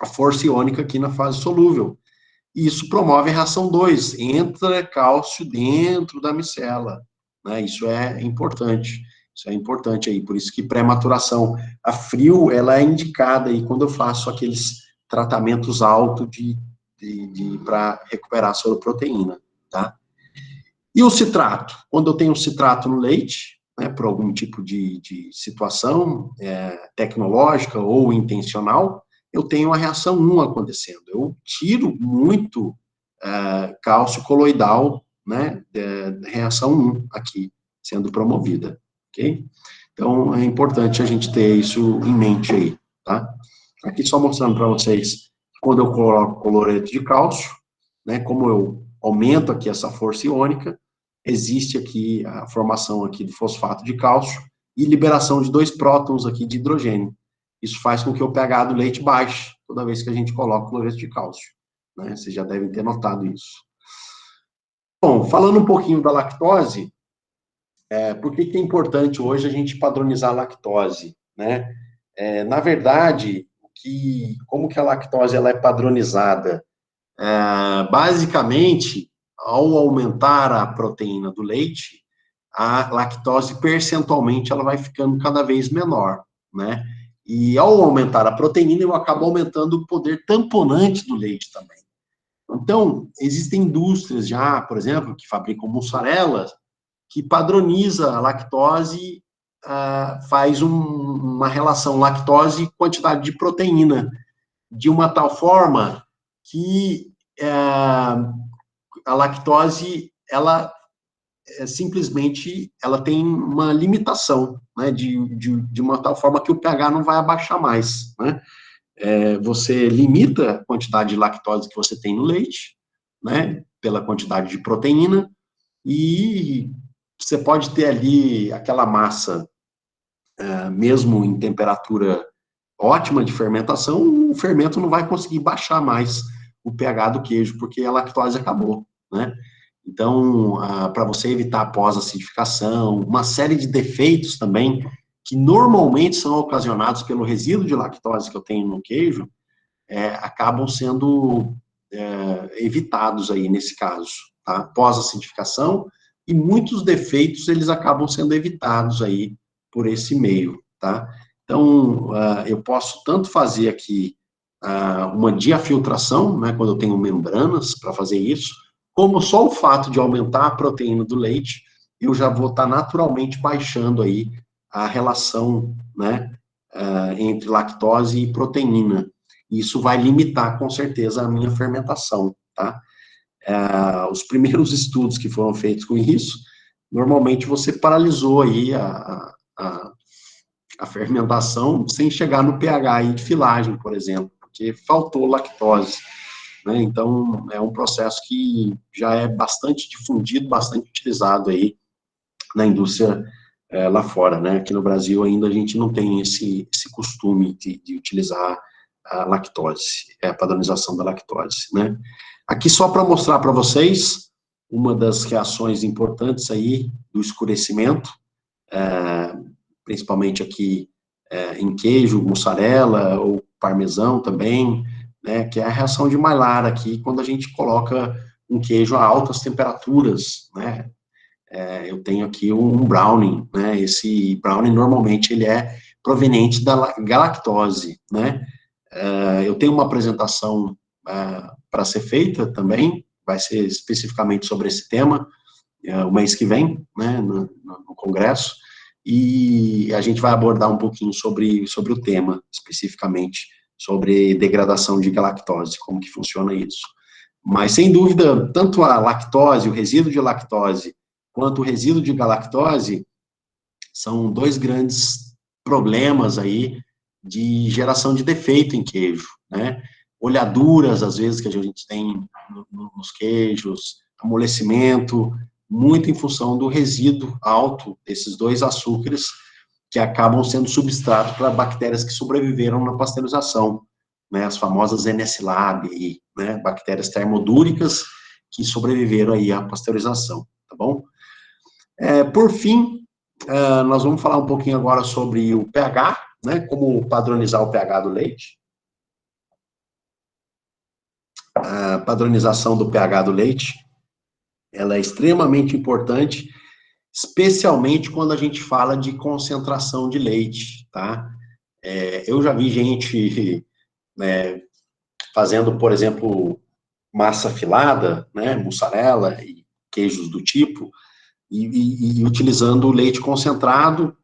a força iônica aqui na fase solúvel. E isso promove a reação 2, entra cálcio dentro da micela, né? Isso é importante aí, por isso que pré-maturação a frio, ela é indicada aí quando eu faço aqueles tratamentos altos para recuperar a soroproteína, tá? E o citrato? Quando eu tenho citrato no leite, né, por algum tipo de situação tecnológica ou intencional, eu tenho a reação 1 acontecendo. Eu tiro muito cálcio coloidal, né, reação 1 aqui, sendo promovida, ok? Então, é importante a gente ter isso em mente aí, tá? Aqui só mostrando para vocês, quando eu coloco cloreto de cálcio, né, como eu aumento aqui essa força iônica, existe aqui a formação aqui do fosfato de cálcio e liberação de 2 prótons aqui de hidrogênio. Isso faz com que o pH do leite baixe toda vez que a gente coloca cloreto de cálcio, né? Vocês já devem ter notado isso. Bom, falando um pouquinho da lactose, por que é importante hoje a gente padronizar a lactose, né? Na verdade, como que a lactose ela é padronizada? Basicamente, ao aumentar a proteína do leite, a lactose percentualmente ela vai ficando cada vez menor, né? E ao aumentar a proteína, eu acabo aumentando o poder tamponante do leite também. Então, existem indústrias já, por exemplo, que fabricam mussarelas, que padroniza a lactose, faz uma relação lactose-quantidade de proteína, de uma tal forma que a lactose, ela simplesmente, ela tem uma limitação, né, de uma tal forma que o pH não vai abaixar mais, né? Você limita a quantidade de lactose que você tem no leite, né, pela quantidade de proteína, e você pode ter ali aquela massa mesmo em temperatura ótima de fermentação, o fermento não vai conseguir baixar mais o pH do queijo, porque a lactose acabou, né? Então, para você evitar a pós-acidificação, uma série de defeitos também, que normalmente são ocasionados pelo resíduo de lactose que eu tenho no queijo, acabam sendo evitados aí nesse caso, tá? Pós-acidificação, e muitos defeitos, eles acabam sendo evitados aí por esse meio, tá? Então, eu posso tanto fazer aqui uma diafiltração, né, quando eu tenho membranas para fazer isso, como só o fato de aumentar a proteína do leite, eu já vou estar naturalmente baixando aí a relação, né, entre lactose e proteína. Isso vai limitar, com certeza, a minha fermentação, tá? Os primeiros estudos que foram feitos com isso, normalmente você paralisou aí a fermentação sem chegar no pH aí de filagem, por exemplo, porque faltou lactose, né? Então, é um processo que já é bastante difundido, bastante utilizado aí na indústria lá fora, né? Aqui no Brasil ainda a gente não tem esse costume de utilizar a lactose, a padronização da lactose, né? Aqui só para mostrar para vocês uma das reações importantes aí do escurecimento, principalmente aqui em queijo, mussarela ou parmesão também, né, que é a reação de Maillard aqui, quando a gente coloca um queijo a altas temperaturas, né? Eu tenho aqui um brownie, né? Esse brownie normalmente ele é proveniente da galactose, né? Eu tenho uma apresentação para ser feita também, vai ser especificamente sobre esse tema, o mês que vem, né, no congresso, e a gente vai abordar um pouquinho sobre o tema, especificamente, sobre degradação de galactose, como que funciona isso. Mas, sem dúvida, tanto a lactose, o resíduo de lactose, quanto o resíduo de galactose, são dois grandes problemas aí de geração de defeito em queijo, né? Olhaduras, às vezes, que a gente tem nos queijos, amolecimento, muito em função do resíduo alto desses dois açúcares que acabam sendo substrato para bactérias que sobreviveram na pasteurização, né, as famosas N-Lab, né, bactérias termodúricas que sobreviveram aí à pasteurização, tá bom? Por fim, nós vamos falar um pouquinho agora sobre o pH, né, como padronizar o pH do leite. A padronização do pH do leite, ela é extremamente importante, especialmente quando a gente fala de concentração de leite, tá? Eu já vi gente fazendo, por exemplo, massa filada, né, mussarela e queijos do tipo, e utilizando leite concentrado,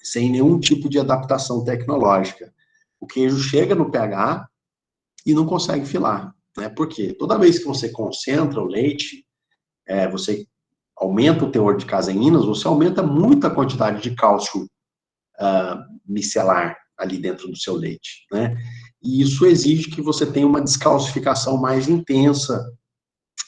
sem nenhum tipo de adaptação tecnológica. O queijo chega no pH e não consegue filar, né? Por quê? Toda vez que você concentra o leite, você aumenta o teor de caseínas, você aumenta muito a quantidade de cálcio micelar ali dentro do seu leite, né? E isso exige que você tenha uma descalcificação mais intensa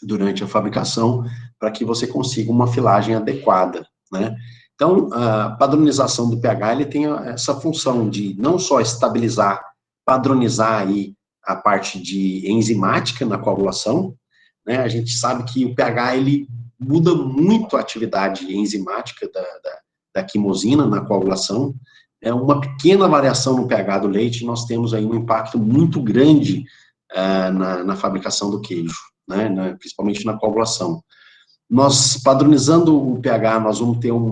durante a fabricação, para que você consiga uma filagem adequada, né? Então, a padronização do pH, ele tem essa função de não só estabilizar, padronizar aí a parte de enzimática na coagulação, né? A gente sabe que o pH, ele muda muito a atividade enzimática da quimosina na coagulação. Uma pequena variação no pH do leite, nós temos aí um impacto muito grande na fabricação do queijo, né? Principalmente na coagulação. Nós, padronizando o pH, nós vamos ter um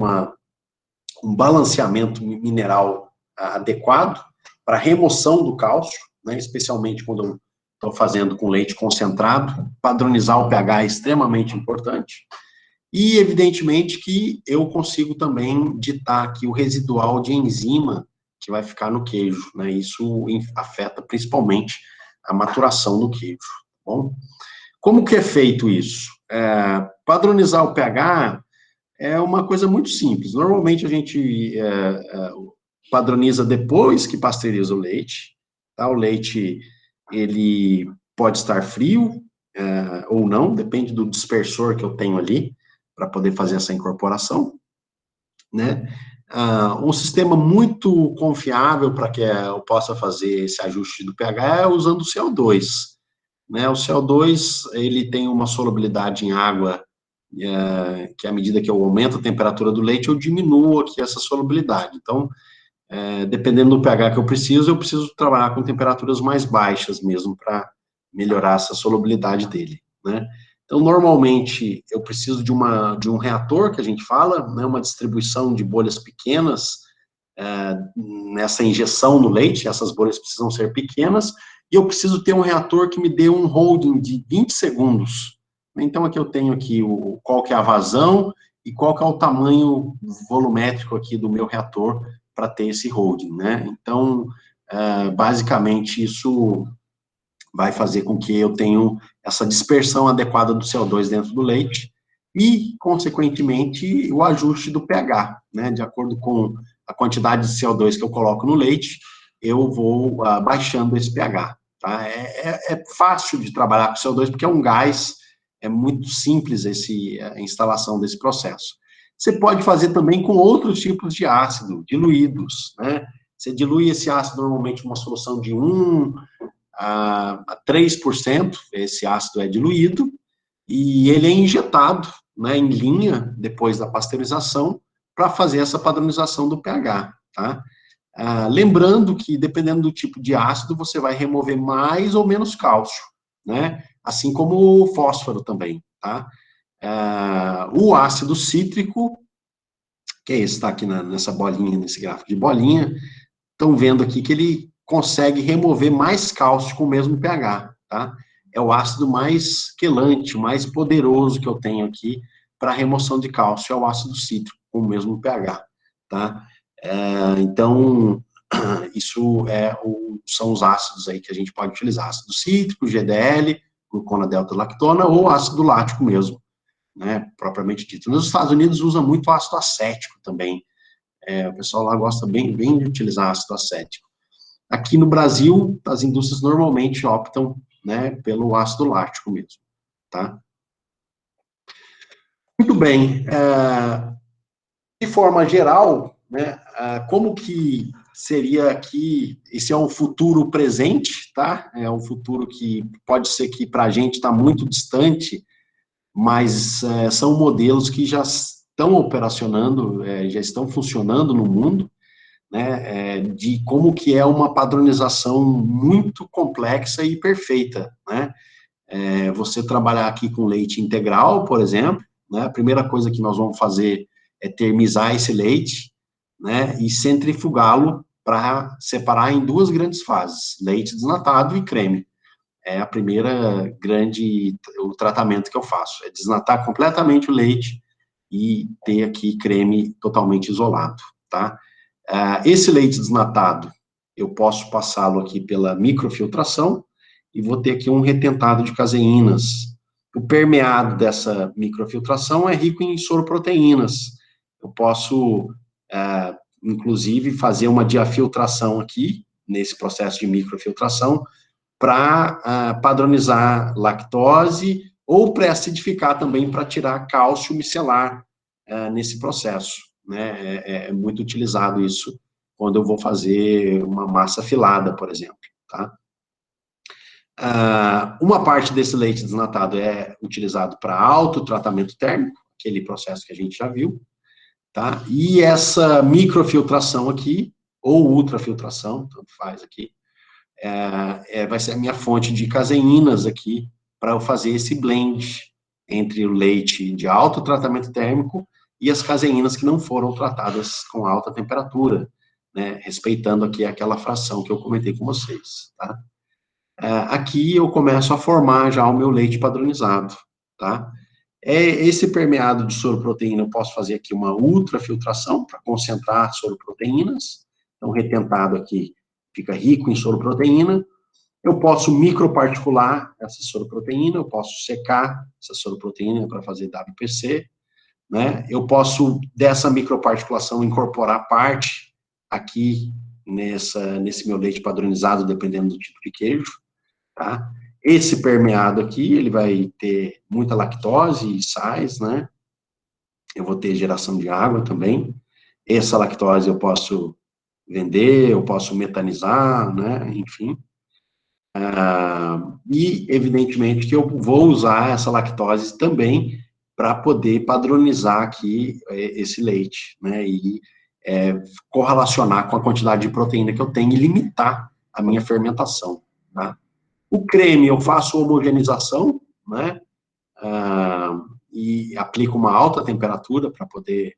balanceamento mineral adequado para remoção do cálcio, né? Especialmente quando eu estou fazendo com leite concentrado, padronizar o pH é extremamente importante. E, evidentemente, que eu consigo também ditar aqui o residual de enzima que vai ficar no queijo, né? Isso afeta principalmente a maturação do queijo, tá bom? Como que é feito isso? Padronizar o pH é uma coisa muito simples. Normalmente a gente padroniza depois que pasteuriza o leite, tá? O leite, ele pode estar frio ou não, depende do dispersor que eu tenho ali, para poder fazer essa incorporação, né? Um sistema muito confiável para que eu possa fazer esse ajuste do pH é usando o CO2, né? O CO2, ele tem uma solubilidade em água, que à medida que eu aumento a temperatura do leite, eu diminuo aqui essa solubilidade. Então, dependendo do pH que eu preciso trabalhar com temperaturas mais baixas mesmo, para melhorar essa solubilidade dele, né? Então, normalmente, eu preciso de um reator, que a gente fala, né, uma distribuição de bolhas pequenas, nessa injeção no leite, essas bolhas precisam ser pequenas, e eu preciso ter um reator que me dê um holding de 20 segundos. Então, aqui eu tenho aqui qual que é a vazão e qual que é o tamanho volumétrico aqui do meu reator para ter esse holding, né? Então, basicamente, isso vai fazer com que eu tenha essa dispersão adequada do CO2 dentro do leite e, consequentemente, o ajuste do pH, né? De acordo com a quantidade de CO2 que eu coloco no leite, eu vou baixando esse pH, tá? É fácil de trabalhar com CO2 porque é um gás, é muito simples a instalação desse processo. Você pode fazer também com outros tipos de ácido, diluídos, né? Você dilui esse ácido normalmente em uma solução de 1 a 3%, esse ácido é diluído, e ele é injetado, né, em linha, depois da pasteurização, para fazer essa padronização do pH, tá? Lembrando que, dependendo do tipo de ácido, você vai remover mais ou menos cálcio, né? Assim como o fósforo também, tá? O ácido cítrico, que é esse, está aqui nessa bolinha, nesse gráfico de bolinha, estão vendo aqui que ele consegue remover mais cálcio com o mesmo pH, tá? É o ácido mais quelante, mais poderoso que eu tenho aqui para remoção de cálcio, é o ácido cítrico, com o mesmo pH, tá? Então, isso são os ácidos aí que a gente pode utilizar, ácido cítrico, GDL, glucona delta-lactona, ou ácido lático mesmo, né, propriamente dito. Nos Estados Unidos usa muito ácido acético também, o pessoal lá gosta bem de utilizar ácido acético. Aqui no Brasil, as indústrias normalmente optam, né, pelo ácido lático mesmo, tá? Muito bem. De forma geral, né, como que seria aqui, esse é um futuro presente, tá? É um futuro que pode ser que para a gente está muito distante, mas são modelos que já estão operacionando, já estão funcionando no mundo, né, de como que é uma padronização muito complexa e perfeita, né? Você trabalhar aqui com leite integral, por exemplo, né, a primeira coisa que nós vamos fazer é termizar esse leite, né, e centrifugá-lo para separar em duas grandes fases, leite desnatado e creme. É a primeira o tratamento que eu faço, é desnatar completamente o leite e ter aqui creme totalmente isolado, tá? Esse leite desnatado, eu posso passá-lo aqui pela microfiltração e vou ter aqui um retentado de caseínas. O permeado dessa microfiltração é rico em soroproteínas. Eu posso, inclusive, fazer uma diafiltração aqui, nesse processo de microfiltração, para padronizar lactose ou pré-acidificar também para tirar cálcio micelar nesse processo, né? É muito utilizado isso quando eu vou fazer uma massa filada, por exemplo, tá? Uma parte desse leite desnatado é utilizado para autotratamento térmico, aquele processo que a gente já viu, tá? E essa microfiltração aqui, ou ultrafiltração, tanto faz aqui, vai ser a minha fonte de caseínas aqui, para eu fazer esse blend entre o leite de alto tratamento térmico e as caseínas que não foram tratadas com alta temperatura, né, respeitando aqui aquela fração que eu comentei com vocês, tá? Aqui eu começo a formar já o meu leite padronizado, tá? Esse permeado de soroproteína, eu posso fazer aqui uma ultrafiltração para concentrar soroproteínas, então retentado aqui fica rico em soroproteína. Eu posso microparticular essa soroproteína, eu posso secar essa soroproteína para fazer WPC, né? Eu posso, dessa microparticulação, incorporar parte aqui nesse meu leite padronizado, dependendo do tipo de queijo, tá? Esse permeado aqui, ele vai ter muita lactose e sais, né? Eu vou ter geração de água também. essa lactose eu posso vender, eu posso metanizar, né, enfim. E, evidentemente, que eu vou usar essa lactose também para poder padronizar aqui esse leite, né, e correlacionar com a quantidade de proteína que eu tenho e limitar a minha fermentação, tá? O creme eu faço homogeneização, né, e aplico uma alta temperatura para poder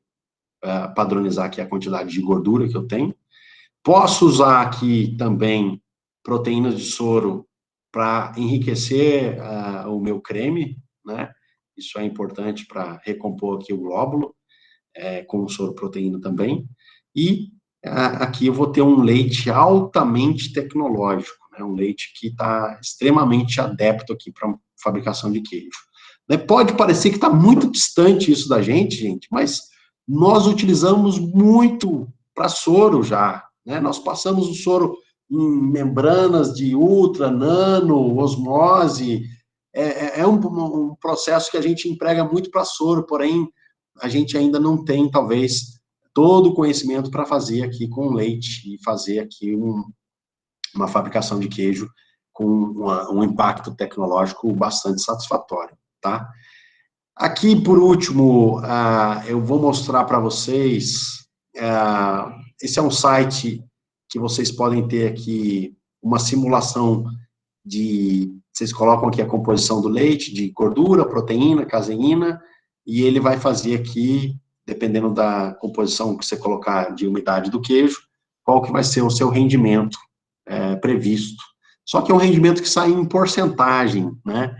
padronizar aqui a quantidade de gordura que eu tenho. Posso usar aqui também proteínas de soro para enriquecer o meu creme, né? Isso é importante para recompor aqui o glóbulo, com o soro proteína também. E aqui eu vou ter um leite altamente tecnológico, né? Um leite que está extremamente adepto aqui para fabricação de queijo. Pode parecer que está muito distante isso da gente, mas nós utilizamos muito para soro já, né? Nós passamos o soro em membranas de ultra, nano, osmose, é um processo que a gente emprega muito para soro, porém, a gente ainda não tem, talvez, todo o conhecimento para fazer aqui com leite e fazer aqui uma fabricação de queijo com um impacto tecnológico bastante satisfatório, tá? Aqui, por último, eu vou mostrar para vocês, esse é um site que vocês podem ter aqui uma simulação vocês colocam aqui a composição do leite, de gordura, proteína, caseína, e ele vai fazer aqui, dependendo da composição que você colocar de umidade do queijo, qual que vai ser o seu rendimento previsto. Só que é um rendimento que sai em porcentagem, né?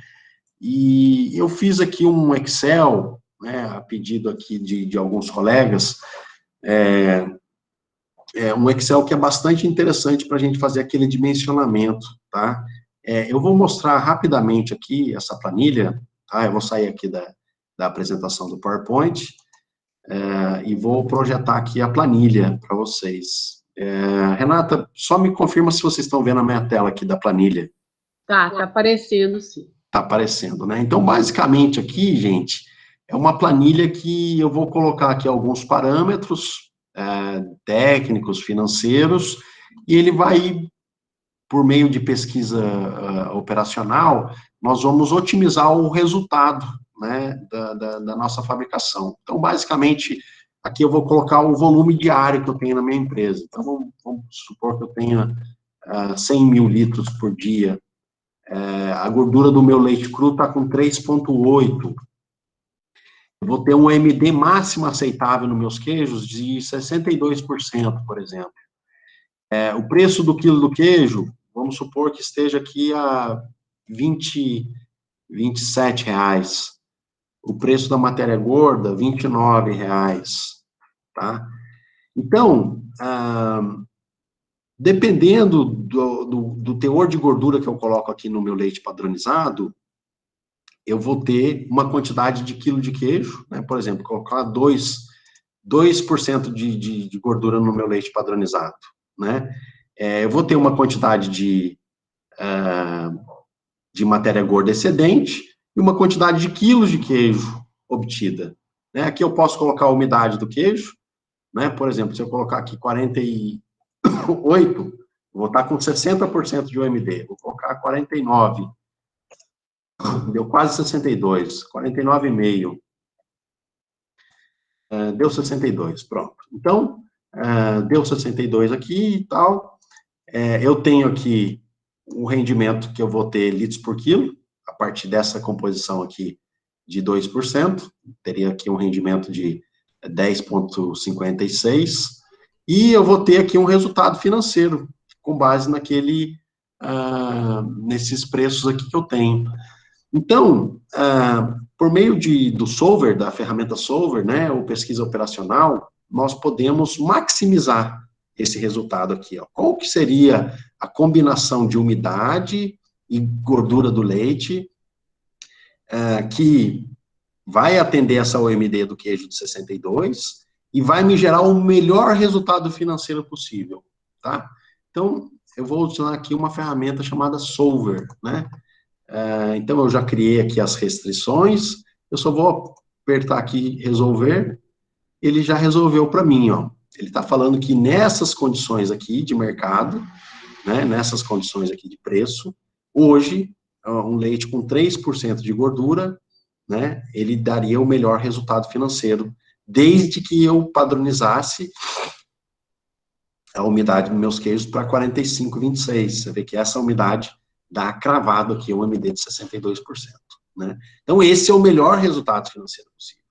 E eu fiz aqui um Excel, né, a pedido aqui de alguns colegas, um Excel que é bastante interessante para a gente fazer aquele dimensionamento, tá? Eu vou mostrar rapidamente aqui essa planilha, tá? Eu vou sair aqui da apresentação do PowerPoint, e vou projetar aqui a planilha para vocês. Renata, só me confirma se vocês estão vendo a minha tela aqui da planilha. Tá aparecendo, sim. Tá aparecendo, né? Então, basicamente aqui, gente, é uma planilha que eu vou colocar aqui alguns parâmetros técnicos, financeiros, e ele vai, por meio de pesquisa operacional, nós vamos otimizar o resultado, né, da nossa fabricação. Então, basicamente, aqui eu vou colocar o volume diário que eu tenho na minha empresa. Então, vamos supor que eu tenha 100 mil litros por dia. A gordura do meu leite cru está com 3,8. Eu vou ter um MD máximo aceitável nos meus queijos de 62%, por exemplo. O preço do quilo do queijo, vamos supor que esteja aqui a R$27. O preço da matéria gorda, R$29, tá? Então, dependendo do teor de gordura que eu coloco aqui no meu leite padronizado, eu vou ter uma quantidade de quilo de queijo, né? Por exemplo, colocar 2% de gordura no meu leite padronizado, né? Eu vou ter uma quantidade de matéria gorda excedente e uma quantidade de quilos de queijo obtida, né? Aqui eu posso colocar a umidade do queijo, né? Por exemplo, se eu colocar aqui 48, vou estar com 60% de OMD, vou colocar 49, deu quase 62, 49,5, deu 62, pronto. Então, deu 62 aqui e tal, eu tenho aqui o rendimento que eu vou ter litros por quilo, a partir dessa composição aqui de 2%, teria aqui um rendimento de 10,56, e eu vou ter aqui um resultado financeiro, com base nesses preços aqui que eu tenho. Então, por meio do Solver, da ferramenta Solver, né, ou pesquisa operacional, nós podemos maximizar esse resultado aqui, ó. Qual que seria a combinação de umidade e gordura do leite, que vai atender essa OMD do queijo de 62 e vai me gerar o melhor resultado financeiro possível, tá? Então, eu vou usar aqui uma ferramenta chamada Solver, né? Então, eu já criei aqui as restrições, eu só vou apertar aqui resolver, ele já resolveu para mim, ó. Ele está falando que nessas condições aqui de mercado, né, nessas condições aqui de preço, hoje, um leite com 3% de gordura, né, ele daria o melhor resultado financeiro, desde que eu padronizasse a umidade dos meus queijos para 45,26. Você vê que essa umidade dá cravado aqui um MD de 62%. Né? Então, esse é o melhor resultado financeiro possível.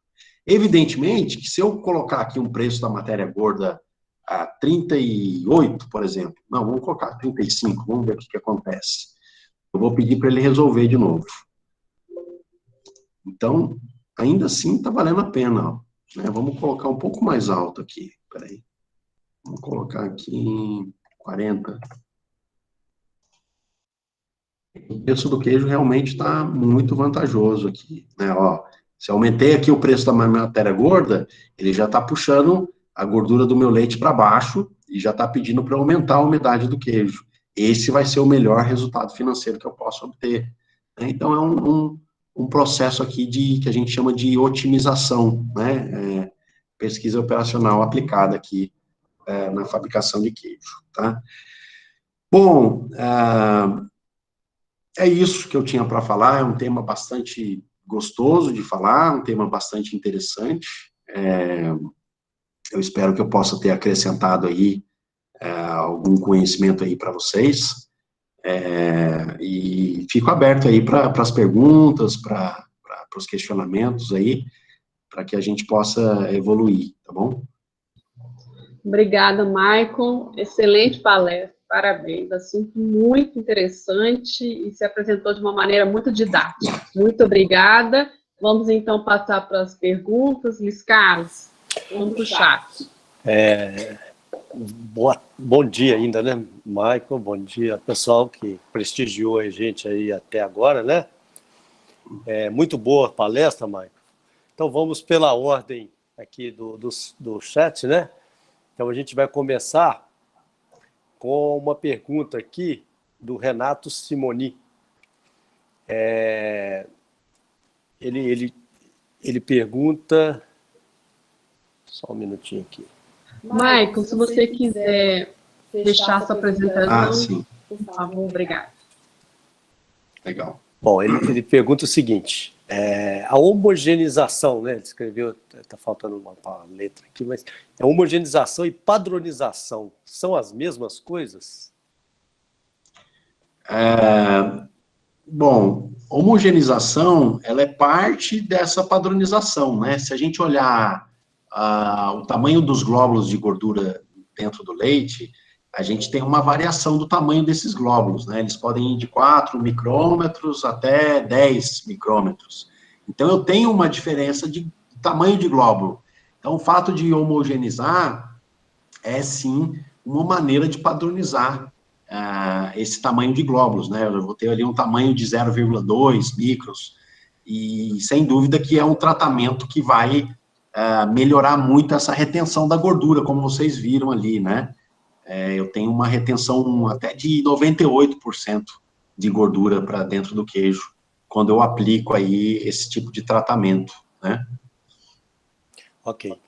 Evidentemente, que se eu colocar aqui um preço da matéria gorda a 38, por exemplo, não, vamos colocar 35, vamos ver o que acontece. Eu vou pedir para ele resolver de novo. Então, ainda assim, está valendo a pena. Ó, né? Vamos colocar um pouco mais alto aqui. Peraí. Vamos colocar aqui em 40. O preço do queijo realmente está muito vantajoso aqui. Né? Ó, se eu aumentei aqui o preço da matéria gorda, ele já está puxando a gordura do meu leite para baixo e já está pedindo para aumentar a umidade do queijo. Esse vai ser o melhor resultado financeiro que eu posso obter. Né? Então, é um processo aqui que a gente chama de otimização, né? Pesquisa operacional aplicada aqui na fabricação de queijo. Tá? Bom, é isso que eu tinha para falar, é um tema bastante gostoso de falar, um tema bastante interessante. Eu espero que eu possa ter acrescentado aí algum conhecimento aí para vocês. E fico aberto aí para as perguntas, para os questionamentos aí, para que a gente possa evoluir, tá bom? Obrigada, Maicon. Excelente palestra, parabéns. Assunto muito interessante e se apresentou de uma maneira muito didática. Muito obrigada. Vamos, então, passar para as perguntas. Luiz Carlos, vamos para o chat. Bom dia ainda, né, Maicon? Bom dia, pessoal que prestigiou a gente aí até agora, né? Muito boa a palestra, Maicon. Então, vamos pela ordem aqui do chat, né? Então, a gente vai começar com uma pergunta aqui do Renato Simoni. Ele pergunta... Só um minutinho aqui. Maicon, se você quiser fechar sua apresentação, sim. Por favor, obrigada. Legal. Bom, ele pergunta o seguinte, a homogeneização, né? Ele escreveu, está faltando uma letra aqui, mas a homogeneização e padronização são as mesmas coisas? Bom, homogeneização, ela é parte dessa padronização, né? Se a gente olhar o tamanho dos glóbulos de gordura dentro do leite, a gente tem uma variação do tamanho desses glóbulos, né? Eles podem ir de 4 micrômetros até 10 micrômetros. Então, eu tenho uma diferença de tamanho de glóbulo. Então, o fato de homogeneizar é, sim, uma maneira de padronizar esse tamanho de glóbulos, né? Eu vou ter ali um tamanho de 0,2 micros, e sem dúvida que é um tratamento que vai melhorar muito essa retenção da gordura, como vocês viram ali, né? Eu tenho uma retenção até de 98% de gordura para dentro do queijo, quando eu aplico aí esse tipo de tratamento, né? Ok.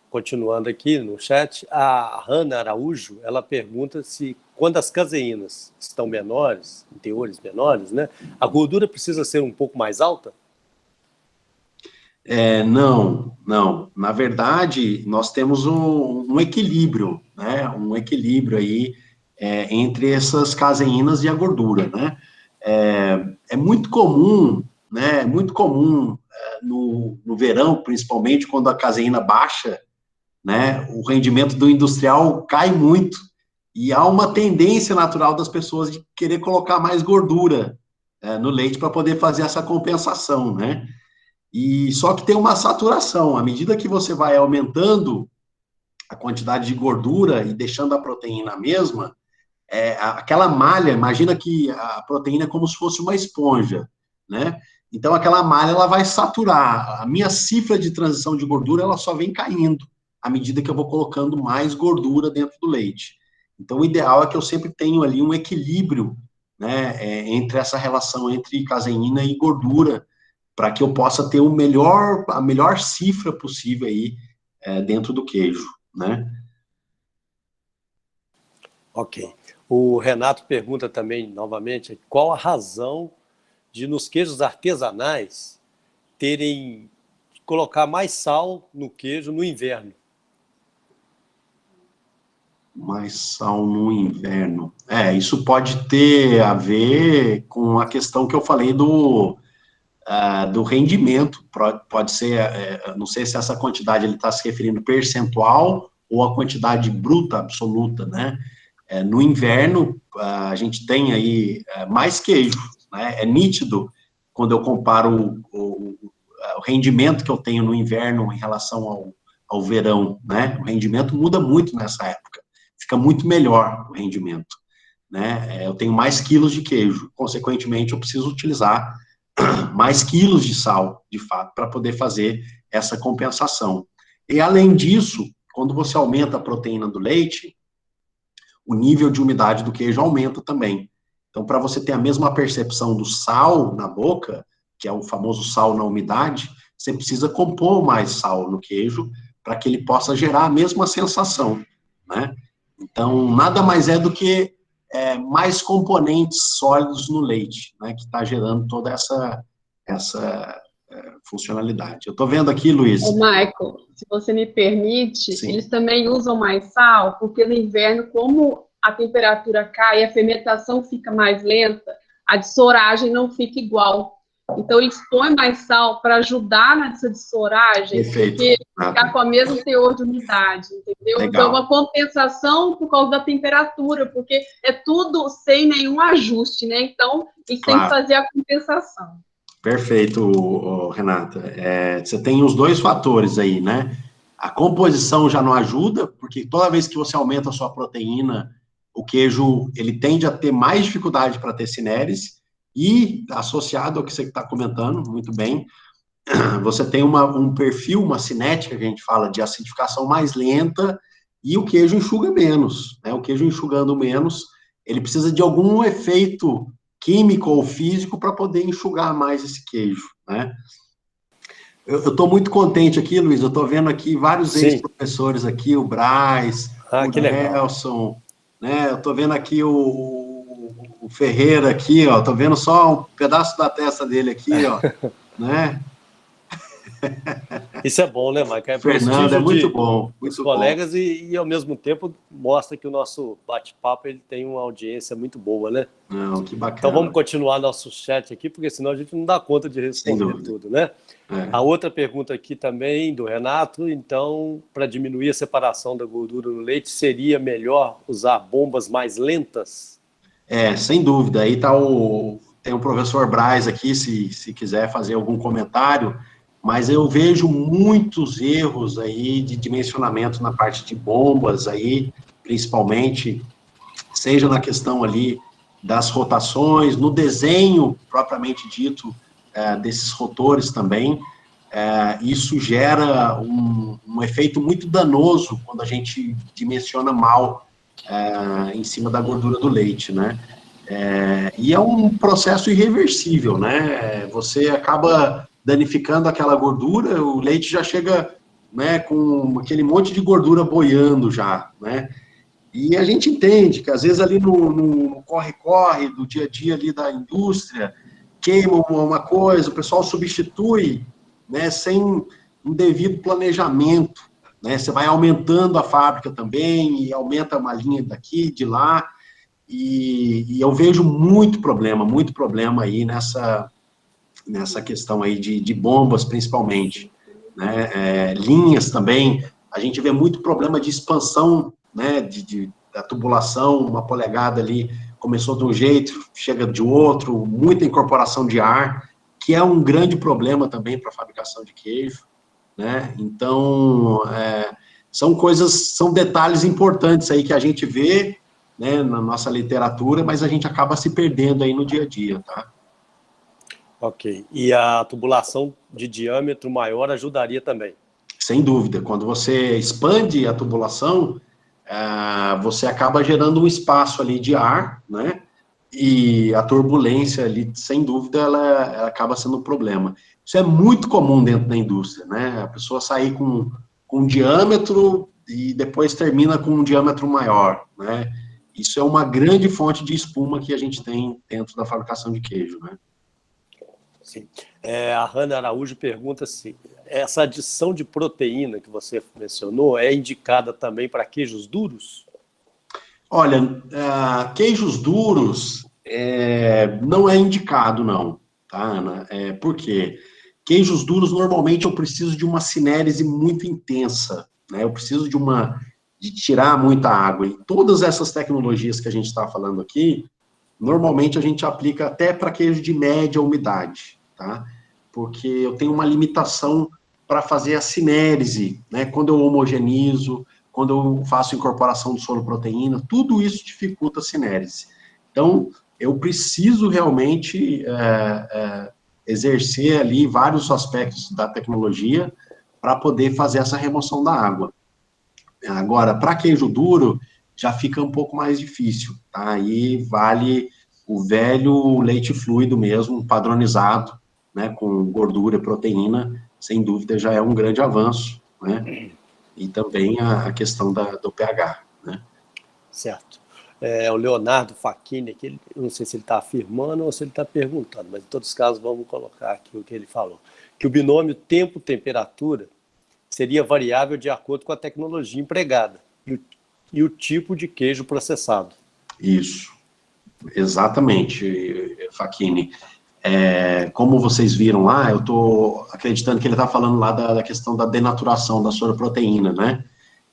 Continuando aqui no chat, a Hanna Araújo, ela pergunta se quando as caseínas estão menores, em teores menores, né, a gordura precisa ser um pouco mais alta? Não. Na verdade, nós temos um equilíbrio, né? Um equilíbrio aí entre essas caseínas e a gordura, né? É muito comum, né? Muito comum no verão, principalmente, quando a caseína baixa, né? O rendimento do industrial cai muito e há uma tendência natural das pessoas de querer colocar mais gordura no leite para poder fazer essa compensação, né? E só que tem uma saturação. À medida que você vai aumentando a quantidade de gordura e deixando a proteína mesma, aquela malha, imagina que a proteína é como se fosse uma esponja, né? Então, aquela malha, ela vai saturar. A minha cifra de transição de gordura, ela só vem caindo à medida que eu vou colocando mais gordura dentro do leite. Então, o ideal é que eu sempre tenha ali um equilíbrio, né, entre essa relação entre caseína e gordura, para que eu possa ter a melhor cifra possível aí dentro do queijo, né? Ok. O Renato pergunta também, novamente, qual a razão de, nos queijos artesanais, colocar mais sal no queijo no inverno? Mais sal no inverno. Isso pode ter a ver com a questão que eu falei do rendimento. Pode ser, não sei se essa quantidade ele está se referindo percentual ou a quantidade bruta absoluta, né? No inverno, a gente tem aí mais queijo, né? É nítido quando eu comparo o rendimento que eu tenho no inverno em relação ao verão, né? O rendimento muda muito nessa época, fica muito melhor o rendimento, né? Eu tenho mais quilos de queijo, consequentemente eu preciso utilizar mais quilos de sal, de fato, para poder fazer essa compensação. E além disso, quando você aumenta a proteína do leite, o nível de umidade do queijo aumenta também. Então, para você ter a mesma percepção do sal na boca, que é o famoso sal na umidade, você precisa compor mais sal no queijo para que ele possa gerar a mesma sensação, né? Então, nada mais é do que mais componentes sólidos no leite, né, que está gerando toda essa funcionalidade. Eu estou vendo aqui, Luiz. Ô, Michael, se você me permite, Sim. Eles também usam mais sal, porque no inverno, como a temperatura cai, a fermentação fica mais lenta, a dessoragem não fica igual. Então, eles põem mais sal para ajudar nessa dessoragem, Perfeito. porque ficar com o mesmo teor de umidade, entendeu? Legal. Então, é uma compensação por causa da temperatura, porque é tudo sem nenhum ajuste, né? Então, eles têm que fazer a compensação. Perfeito, Renata. Você tem os dois fatores aí, né? A composição já não ajuda, porque toda vez que você aumenta a sua proteína, o queijo, ele tende a ter mais dificuldade para ter cinérese, e associado ao que você está comentando, muito bem, você tem um perfil, uma cinética, que a gente fala, de acidificação mais lenta, e o queijo enxuga menos, né? O queijo enxugando menos, ele precisa de algum efeito químico ou físico para poder enxugar mais esse queijo, né? Eu estou muito contente aqui, Luiz, eu estou vendo aqui vários ex-professores aqui, o Braz, o Nelson, né? Eu estou vendo aqui o Ferreira aqui, ó, estou vendo só um pedaço da testa dele aqui, ó, né? Isso é bom, né, Mike? É Fernando, é muito bom. Muito dos colegas e, ao mesmo tempo, mostra que o nosso bate-papo ele tem uma audiência muito boa, né? Não, que bacana. Então, vamos continuar nosso chat aqui, porque senão a gente não dá conta de responder tudo, né? A outra pergunta aqui também, do Renato, então, para diminuir a separação da gordura no leite, seria melhor usar bombas mais lentas? Sem dúvida. Aí tem o professor Braz aqui, se quiser fazer algum comentário, mas eu vejo muitos erros aí de dimensionamento na parte de bombas aí, principalmente, seja na questão ali das rotações, no desenho propriamente dito desses rotores também. Isso gera um efeito muito danoso quando a gente dimensiona mal em cima da gordura do leite, né? E é um processo irreversível, né? Você acaba danificando aquela gordura, o leite já chega, né, com aquele monte de gordura boiando já, né? E a gente entende que às vezes ali no corre-corre do dia a dia ali da indústria, queima uma coisa, o pessoal substitui, né, sem um devido planejamento, né? Você vai aumentando a fábrica também, e aumenta uma linha daqui, de lá, e eu vejo muito problema aí nessa questão aí de bombas, principalmente, né? Linhas também, a gente vê muito problema de expansão, né, da tubulação, uma polegada ali começou de um jeito, chega de outro, muita incorporação de ar, que é um grande problema também para a fabricação de queijo, né? Então, são detalhes importantes aí que a gente vê, né, na nossa literatura, mas a gente acaba se perdendo aí no dia a dia, tá? Ok. E a tubulação de diâmetro maior ajudaria também? Sem dúvida. Quando você expande a tubulação, você acaba gerando um espaço ali de ar, né? E a turbulência ali, sem dúvida, ela acaba sendo um problema. Isso é muito comum dentro da indústria, né? A pessoa sair com com diâmetro e depois termina com um diâmetro maior, né? Isso é uma grande fonte de espuma que a gente tem dentro da fabricação de queijo, né? Sim. A Hanna Araújo pergunta se essa adição de proteína que você mencionou é indicada também para queijos duros? Olha, queijos duros não é indicado, não, tá, Ana? Por quê? Queijos duros, normalmente, eu preciso de uma cinérese muito intensa, né? Eu preciso de tirar muita água. E todas essas tecnologias que a gente está falando aqui, normalmente a gente aplica até para queijo de média umidade, tá? Porque eu tenho uma limitação para fazer a cinérese, né? Quando eu homogenizo, quando eu faço incorporação de soro-proteína, tudo isso dificulta a cinérese. Então, eu preciso realmente exercer ali vários aspectos da tecnologia para poder fazer essa remoção da água. Agora, para queijo duro, já fica um pouco mais difícil, tá? Aí vale o velho leite fluido mesmo, padronizado, né, com gordura e proteína, sem dúvida já é um grande avanço, né? E também a questão do pH, né? Certo. O Leonardo Facchini, que eu não sei se ele está afirmando ou se ele está perguntando, mas em todos os casos vamos colocar aqui o que ele falou. Que o binômio tempo-temperatura seria variável de acordo com a tecnologia empregada e o tipo de queijo processado. Isso, exatamente, Facchini. Como vocês viram lá, eu estou acreditando que ele está falando lá da questão da denaturação da soroproteína, né?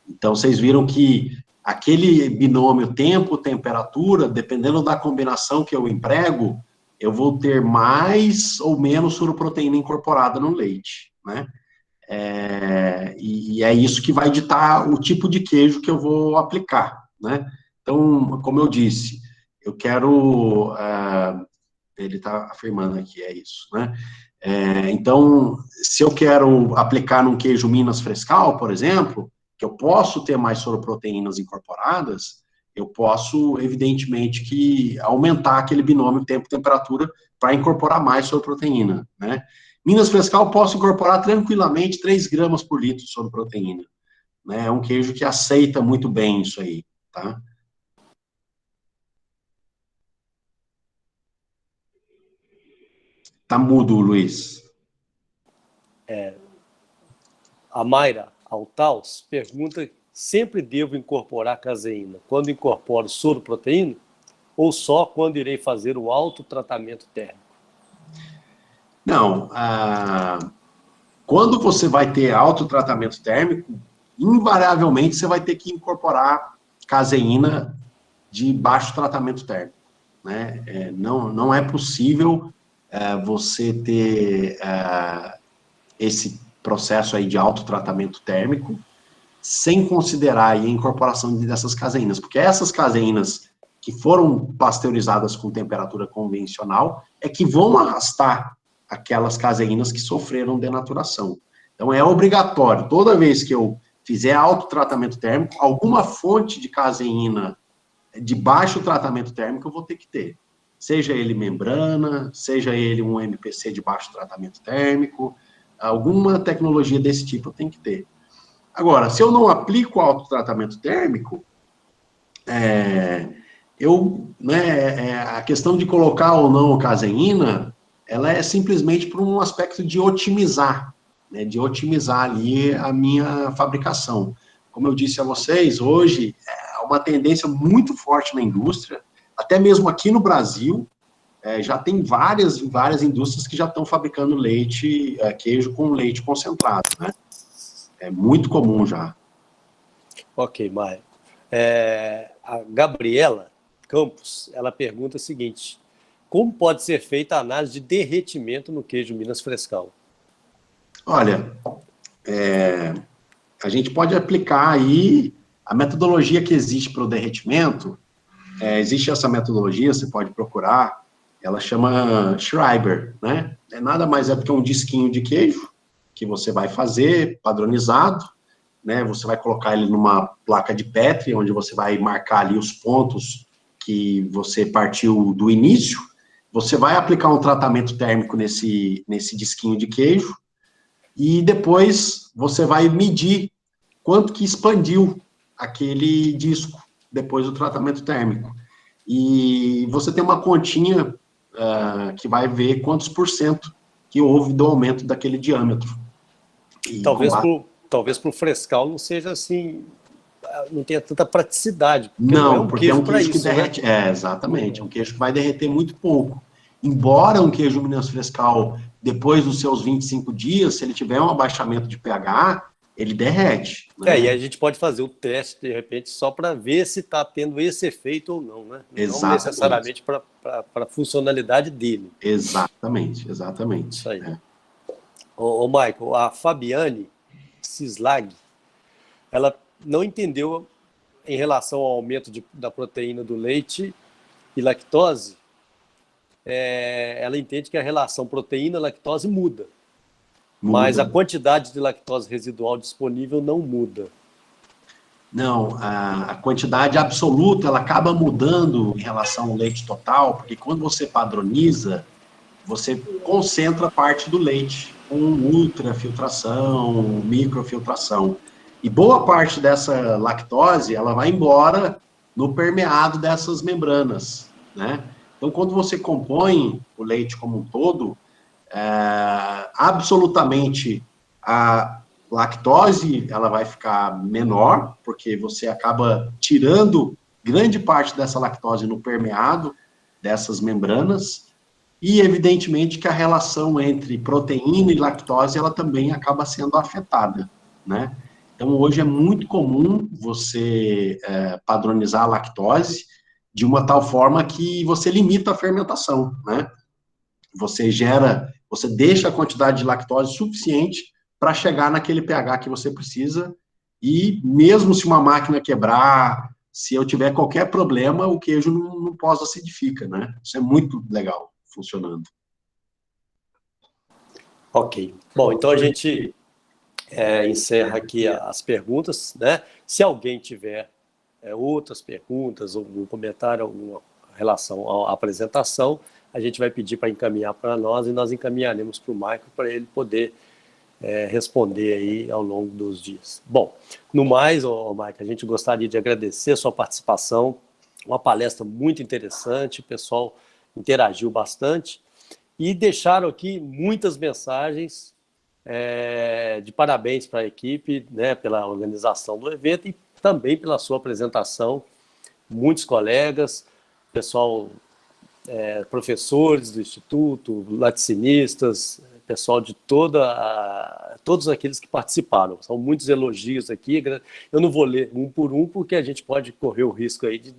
Então, vocês viram que aquele binômio tempo-temperatura, dependendo da combinação que eu emprego, eu vou ter mais ou menos soroproteína incorporada no leite, né? E é isso que vai ditar o tipo de queijo que eu vou aplicar, né? Então, como eu disse, eu quero... ele está afirmando aqui, é isso, né? Então, se eu quero aplicar num queijo Minas Frescal, por exemplo, que eu posso ter mais soroproteínas incorporadas, eu posso, evidentemente, que aumentar aquele binômio tempo-temperatura para incorporar mais soroproteína, né? Minas Frescal, posso incorporar tranquilamente 3 gramas por litro de soroproteína, né? É um queijo que aceita muito bem isso aí, tá? Tá mudo, Luiz. A Mayra Altaus pergunta: sempre devo incorporar caseína quando incorporo soroproteína ou só quando irei fazer o autotratamento térmico? Não, quando você vai ter autotratamento térmico, invariavelmente você vai ter que incorporar caseína de baixo tratamento térmico, né? Não é possível você ter esse processo aí de autotratamento térmico sem considerar aí a incorporação dessas caseínas, porque essas caseínas que foram pasteurizadas com temperatura convencional é que vão arrastar aquelas caseínas que sofreram denaturação. Então, é obrigatório, toda vez que eu fizer autotratamento térmico, alguma fonte de caseína de baixo tratamento térmico eu vou ter que ter. Seja ele membrana, seja ele um MPC de baixo tratamento térmico, alguma tecnologia desse tipo eu tenho que ter. Agora, se eu não aplico autotratamento térmico, a questão de colocar ou não caseína, ela é simplesmente por um aspecto de otimizar, né, de otimizar ali a minha fabricação. Como eu disse a vocês, hoje é uma tendência muito forte na indústria, até mesmo aqui no Brasil, já tem várias indústrias que já estão fabricando queijo com leite concentrado, né? É muito comum já. Ok, Maia. A Gabriela Campos, ela pergunta o seguinte: como pode ser feita a análise de derretimento no queijo Minas Frescal? Olha, a gente pode aplicar aí a metodologia que existe para o derretimento. Existe essa metodologia, você pode procurar, ela chama Schreiber, né? Nada mais é do que um disquinho de queijo que você vai fazer, padronizado, né? Você vai colocar ele numa placa de Petri, onde você vai marcar ali os pontos que você partiu do início. Você vai aplicar um tratamento térmico nesse disquinho de queijo e depois você vai medir quanto que expandiu aquele disco depois do tratamento térmico. E você tem uma continha que vai ver quantos % que houve do aumento daquele diâmetro. E talvez para o frescal não seja assim, não tenha tanta praticidade. Porque não é um porque queijo é um queijo que derrete. Né? Exatamente, é um queijo que vai derreter muito pouco. Embora um queijo Minas Frescal, depois dos seus 25 dias, se ele tiver um abaixamento de pH, ele derrete. Né? E a gente pode fazer o teste, de repente, só para ver se está tendo esse efeito ou não, né? Exatamente. Não necessariamente para a funcionalidade dele. Exatamente. Isso aí. Ô, Michael, a Fabiane Cislag, ela não entendeu em relação ao aumento da proteína do leite e lactose. Ela entende que a relação proteína-lactose muda, mas a quantidade de lactose residual disponível não muda. Não, a quantidade absoluta ela acaba mudando em relação ao leite total, porque quando você padroniza, você concentra parte do leite com ultrafiltração, microfiltração. E boa parte dessa lactose, ela vai embora no permeado dessas membranas, né? Então, quando você compõe o leite como um todo, absolutamente a lactose ela vai ficar menor, porque você acaba tirando grande parte dessa lactose no permeado dessas membranas, e evidentemente que a relação entre proteína e lactose ela também acaba sendo afetada, né? Então, hoje é muito comum você padronizar a lactose de uma tal forma que você limita a fermentação, né? Você deixa a quantidade de lactose suficiente para chegar naquele pH que você precisa, e mesmo se uma máquina quebrar, se eu tiver qualquer problema, o queijo não pós-acidifica, né? Isso é muito legal, funcionando. Ok. Bom, então a gente encerra aqui as perguntas, né? Se alguém tiver outras perguntas ou um comentário, alguma relação à apresentação, a gente vai pedir para encaminhar para nós e nós encaminharemos para o Michael para ele poder responder aí ao longo dos dias. Bom, no mais, Michael, a gente gostaria de agradecer a sua participação, uma palestra muito interessante, o pessoal interagiu bastante e deixaram aqui muitas mensagens de parabéns para a equipe, né, pela organização do evento e também pela sua apresentação. Muitos colegas, pessoal, professores do Instituto, laticinistas, pessoal de todos aqueles que participaram. São muitos elogios aqui. Eu não vou ler um por um, porque a gente pode correr o risco aí de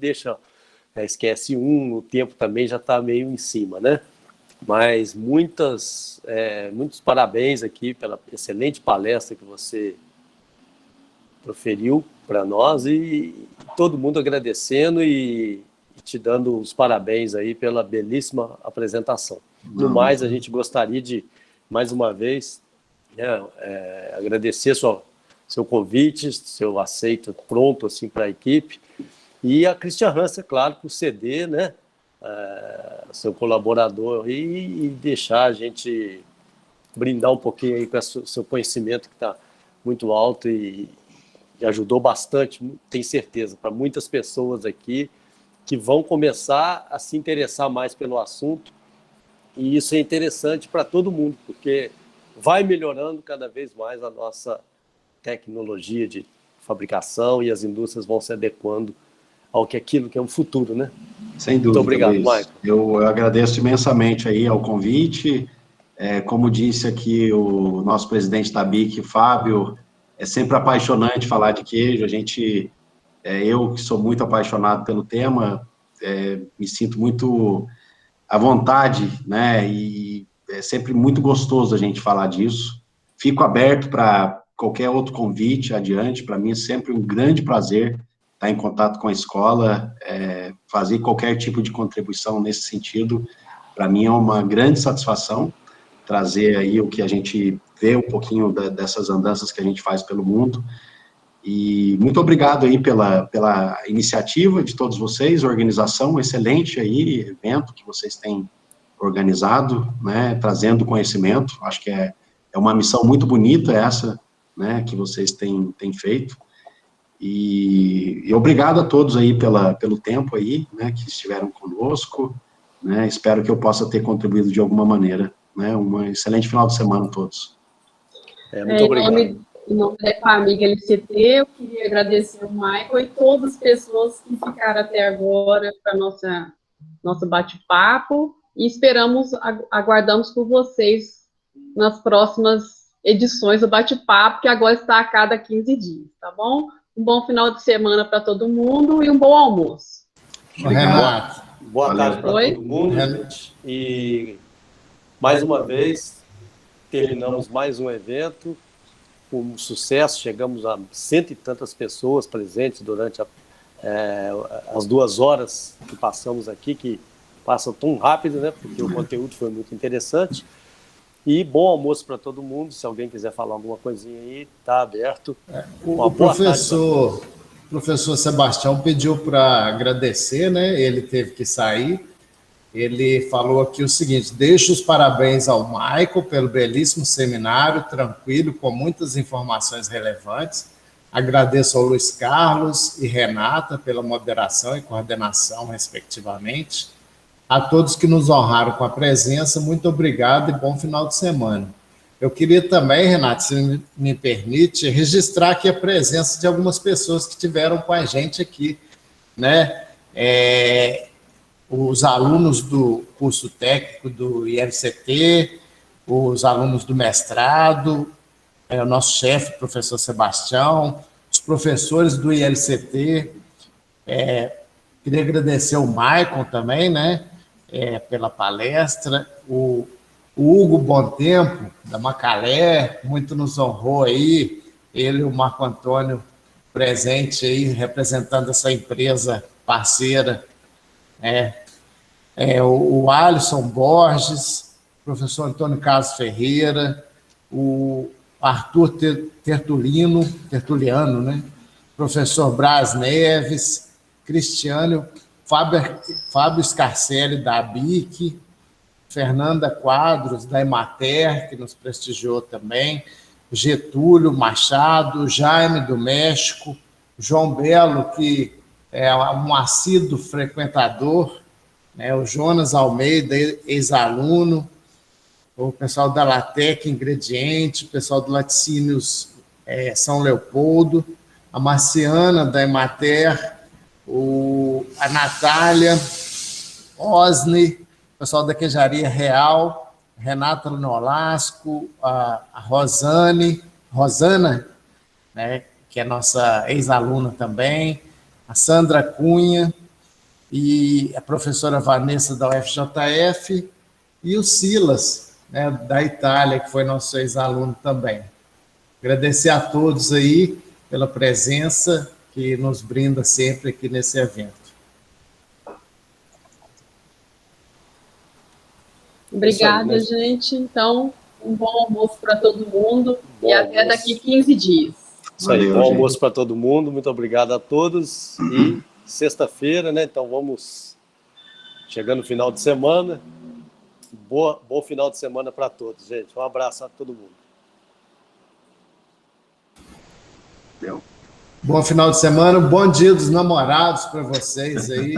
esquece o tempo também já está meio em cima, né? Mas muitos parabéns aqui pela excelente palestra que você proferiu para nós e todo mundo agradecendo e te dando os parabéns aí pela belíssima apresentação. No mais, a gente gostaria de, mais uma vez, agradecer seu convite, seu aceito pronto assim, para a equipe, e a Christian Hansen, claro, por ceder, né, seu colaborador, e deixar a gente brindar um pouquinho aí com o seu conhecimento que está muito alto e ajudou bastante, tenho certeza, para muitas pessoas aqui que vão começar a se interessar mais pelo assunto, e isso é interessante para todo mundo, porque vai melhorando cada vez mais a nossa tecnologia de fabricação e as indústrias vão se adequando aquilo que é o futuro, né? Sem dúvida. Muito obrigado, Michael. Eu agradeço imensamente aí ao convite. Como disse aqui o nosso presidente da BIC, Fábio, é sempre apaixonante falar de queijo. Eu que sou muito apaixonado pelo tema, me sinto muito à vontade, né? E é sempre muito gostoso a gente falar disso. Fico aberto para qualquer outro convite adiante. Para mim é sempre um grande prazer estar em contato com a escola, fazer qualquer tipo de contribuição nesse sentido. Para mim é uma grande satisfação trazer aí o que a gente vê um pouquinho dessas andanças que a gente faz pelo mundo. E muito obrigado aí pela iniciativa de todos vocês, organização excelente aí, evento que vocês têm organizado, né, trazendo conhecimento. Acho que é uma missão muito bonita essa, né, que vocês têm feito. E obrigado a todos aí pelo tempo aí, né, que estiveram conosco, né, espero que eu possa ter contribuído de alguma maneira, né, um excelente final de semana a todos. Muito obrigado. Em nome da Epamiga LCT, eu queria agradecer o Michael e todas as pessoas que ficaram até agora para nosso bate-papo, e aguardamos por vocês nas próximas edições do bate-papo, que agora está a cada 15 dias, tá bom? Um bom final de semana para todo mundo e um bom almoço. Renato. Boa tarde para todo mundo, gente. E, mais uma vez, terminamos mais um evento com sucesso. Chegamos a 100 e tantas pessoas presentes durante as 2 horas que passamos aqui, que passam tão rápido, né? Porque o conteúdo foi muito interessante. E bom almoço para todo mundo. Se alguém quiser falar alguma coisinha aí, está aberto. O professor Sebastião pediu para agradecer, né? Ele teve que sair. Ele falou aqui o seguinte: deixo os parabéns ao Michael pelo belíssimo seminário, tranquilo, com muitas informações relevantes. Agradeço ao Luiz Carlos e Renata pela moderação e coordenação, respectivamente. A todos que nos honraram com a presença, muito obrigado e bom final de semana. Eu queria também, Renato, se me permite, registrar aqui a presença de algumas pessoas que estiveram com a gente aqui, né? Os alunos do curso técnico do ILCT, os alunos do mestrado, o nosso chefe, professor Sebastião, os professores do ILCT. Queria agradecer o Michael também, né? Pela palestra, o Hugo Bom Tempo, da Macalé, muito nos honrou aí, ele e o Marco Antônio presente aí, representando essa empresa parceira, o Alisson Borges, o professor Antônio Carlos Ferreira, o Arthur Tertuliano, né? Professor Braz Neves, Cristiano, Fábio Scarcelli, da ABIC, Fernanda Quadros, da Emater, que nos prestigiou também, Getúlio Machado, Jaime do México, João Belo, que é um assíduo frequentador, né, o Jonas Almeida, ex-aluno, o pessoal da Latec Ingrediente, o pessoal do Laticínios São Leopoldo, a Marciana, da Emater, a Natália, Osni, o pessoal da Queijaria Real, Renata Nolasco, a Rosana, né, que é nossa ex-aluna também, a Sandra Cunha e a professora Vanessa da UFJF e o Silas, né, da Itália, que foi nosso ex-aluno também. Agradecer a todos aí pela presença que nos brinda sempre aqui nesse evento. Obrigada, gente. Então, um bom almoço para todo mundo e até daqui 15 dias. Isso aí, bom almoço para todo mundo. Muito obrigado a todos. E sexta-feira, né? Então vamos chegando no final de semana. Bom final de semana para todos, gente. Um abraço a todo mundo. Bom final de semana, bom dia dos namorados para vocês aí.